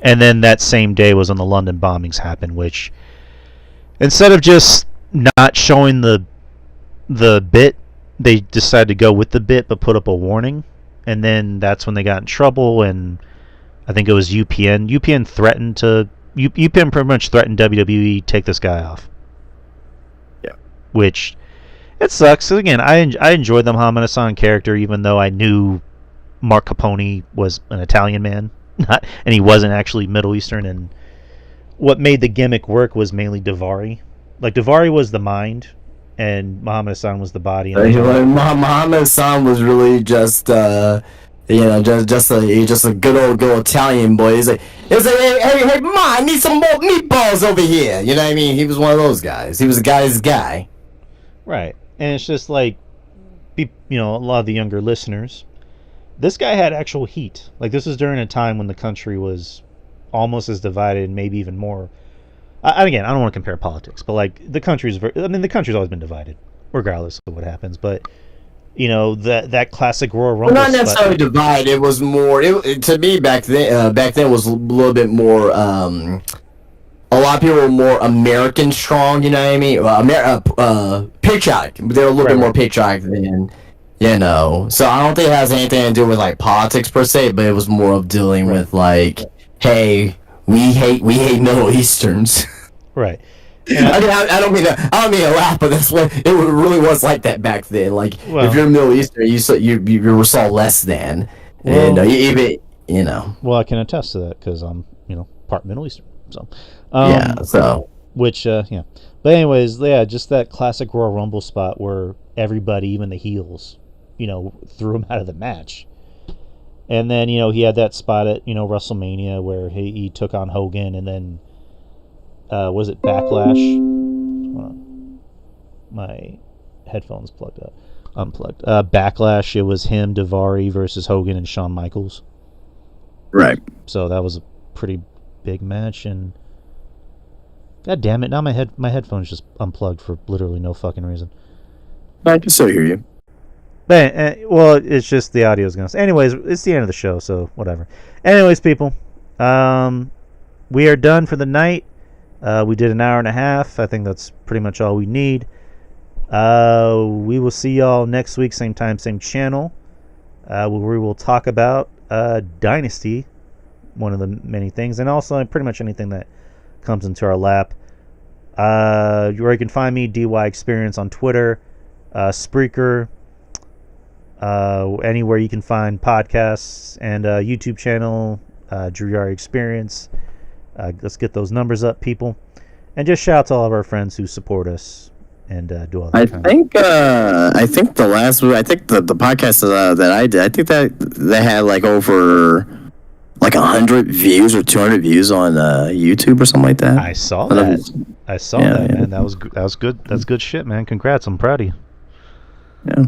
And then that same day was when the London bombings happened, which instead of just not showing the bit, they decided to go with the bit but put up a warning, and then that's when they got in trouble. And I think it was UPN. UPN pretty much threatened WWE take this guy off. which it sucks. Again, I enjoyed the Muhammad-san character, even though I knew Mark Capone was an Italian man, and he wasn't actually Middle Eastern. And what made the gimmick work was mainly Davari. Like Davari was the mind, and Muhammad-san was the body. And Muhammad-san was really just just a good old Italian boy. He's like, hey, Ma, I need some more meatballs over here. You know what I mean? He was one of those guys. He was a guy's guy. Right, and it's just like, a lot of the younger listeners. This guy had actual heat. Like, this was during a time when the country was almost as divided, maybe even more. Again, I don't want to compare politics, but like the country's always been divided, regardless of what happens. But that classic Royal Rumble. Well, not necessarily divided. It was more. To me back then. Back then was a little bit more. A lot of people were more American strong. You know what I mean? Patriotic. They were a little bit more patriotic than. So I don't think it has anything to do with like politics per se, but it was more of dealing with like, hey, we hate Middle Easterns. Right. I don't mean to laugh, but that's what it really was like that back then. Like, if you're Middle Eastern, you were saw less than, and Well, I can attest to that because I'm part Middle Eastern. So. Which yeah. But anyways, yeah, just that classic Royal Rumble spot where everybody, even the heels, threw him out of the match. And then, he had that spot at, WrestleMania where he took on Hogan, and then, was it Backlash? Hold on. My headphones unplugged. Backlash, it was him, Davari versus Hogan and Shawn Michaels. Right. So that was a pretty big match, and God damn it, now my headphones just unplugged for literally no fucking reason. I can still hear you. But, well, it's just the audio's going to... Anyways, it's the end of the show, so whatever. Anyways, people, we are done for the night. We did an hour and a half. I think that's pretty much all we need. We will see y'all next week, same time, same channel, where we will talk about Dynasty, one of the many things, and also pretty much anything that comes into our lap. Where you can find me, DY Experience on Twitter, Spreaker, anywhere you can find podcasts, and YouTube channel, Drew Experience. Let's get those numbers up, people, and just shout out to all of our friends who support us and do all that. I think the podcast that I did, I think that had like over like 100 views or 200 views on YouTube or something like that. I saw that. Man. That was good. That's good shit, man. Congrats. I'm proud of you. Yeah.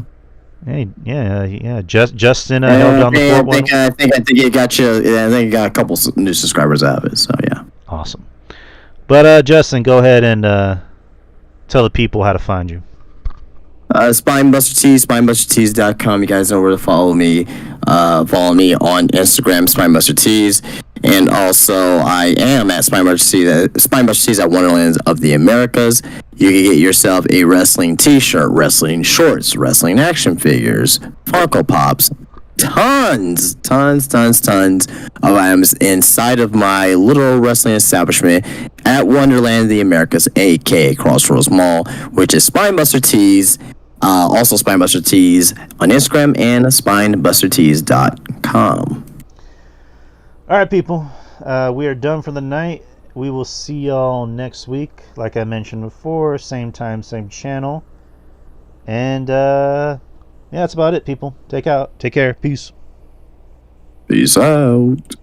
Hey, yeah. Justin held down the fort. I think it got you. Yeah, I think it got a couple new subscribers out of it. So yeah. Awesome. But Justin, go ahead and tell the people how to find you. Spinebuster Tees, spinebustertees.com. You guys know where to follow me. Follow me on Instagram, Spinebuster Tees. And also, I am at Spinebuster Tees at Wonderlands of the Americas. You can get yourself a wrestling t-shirt, wrestling shorts, wrestling action figures, Funko Pops, tons of items inside of my little wrestling establishment at Wonderland of the Americas, aka Crossroads Mall, which is Spinebuster Tees. Also Spinebuster Tees on Instagram and spinebustertees.com. All right, people. We are done for the night. We will see y'all next week. Like I mentioned before, same time, same channel. And that's about it, people. Take care. Peace. Peace out.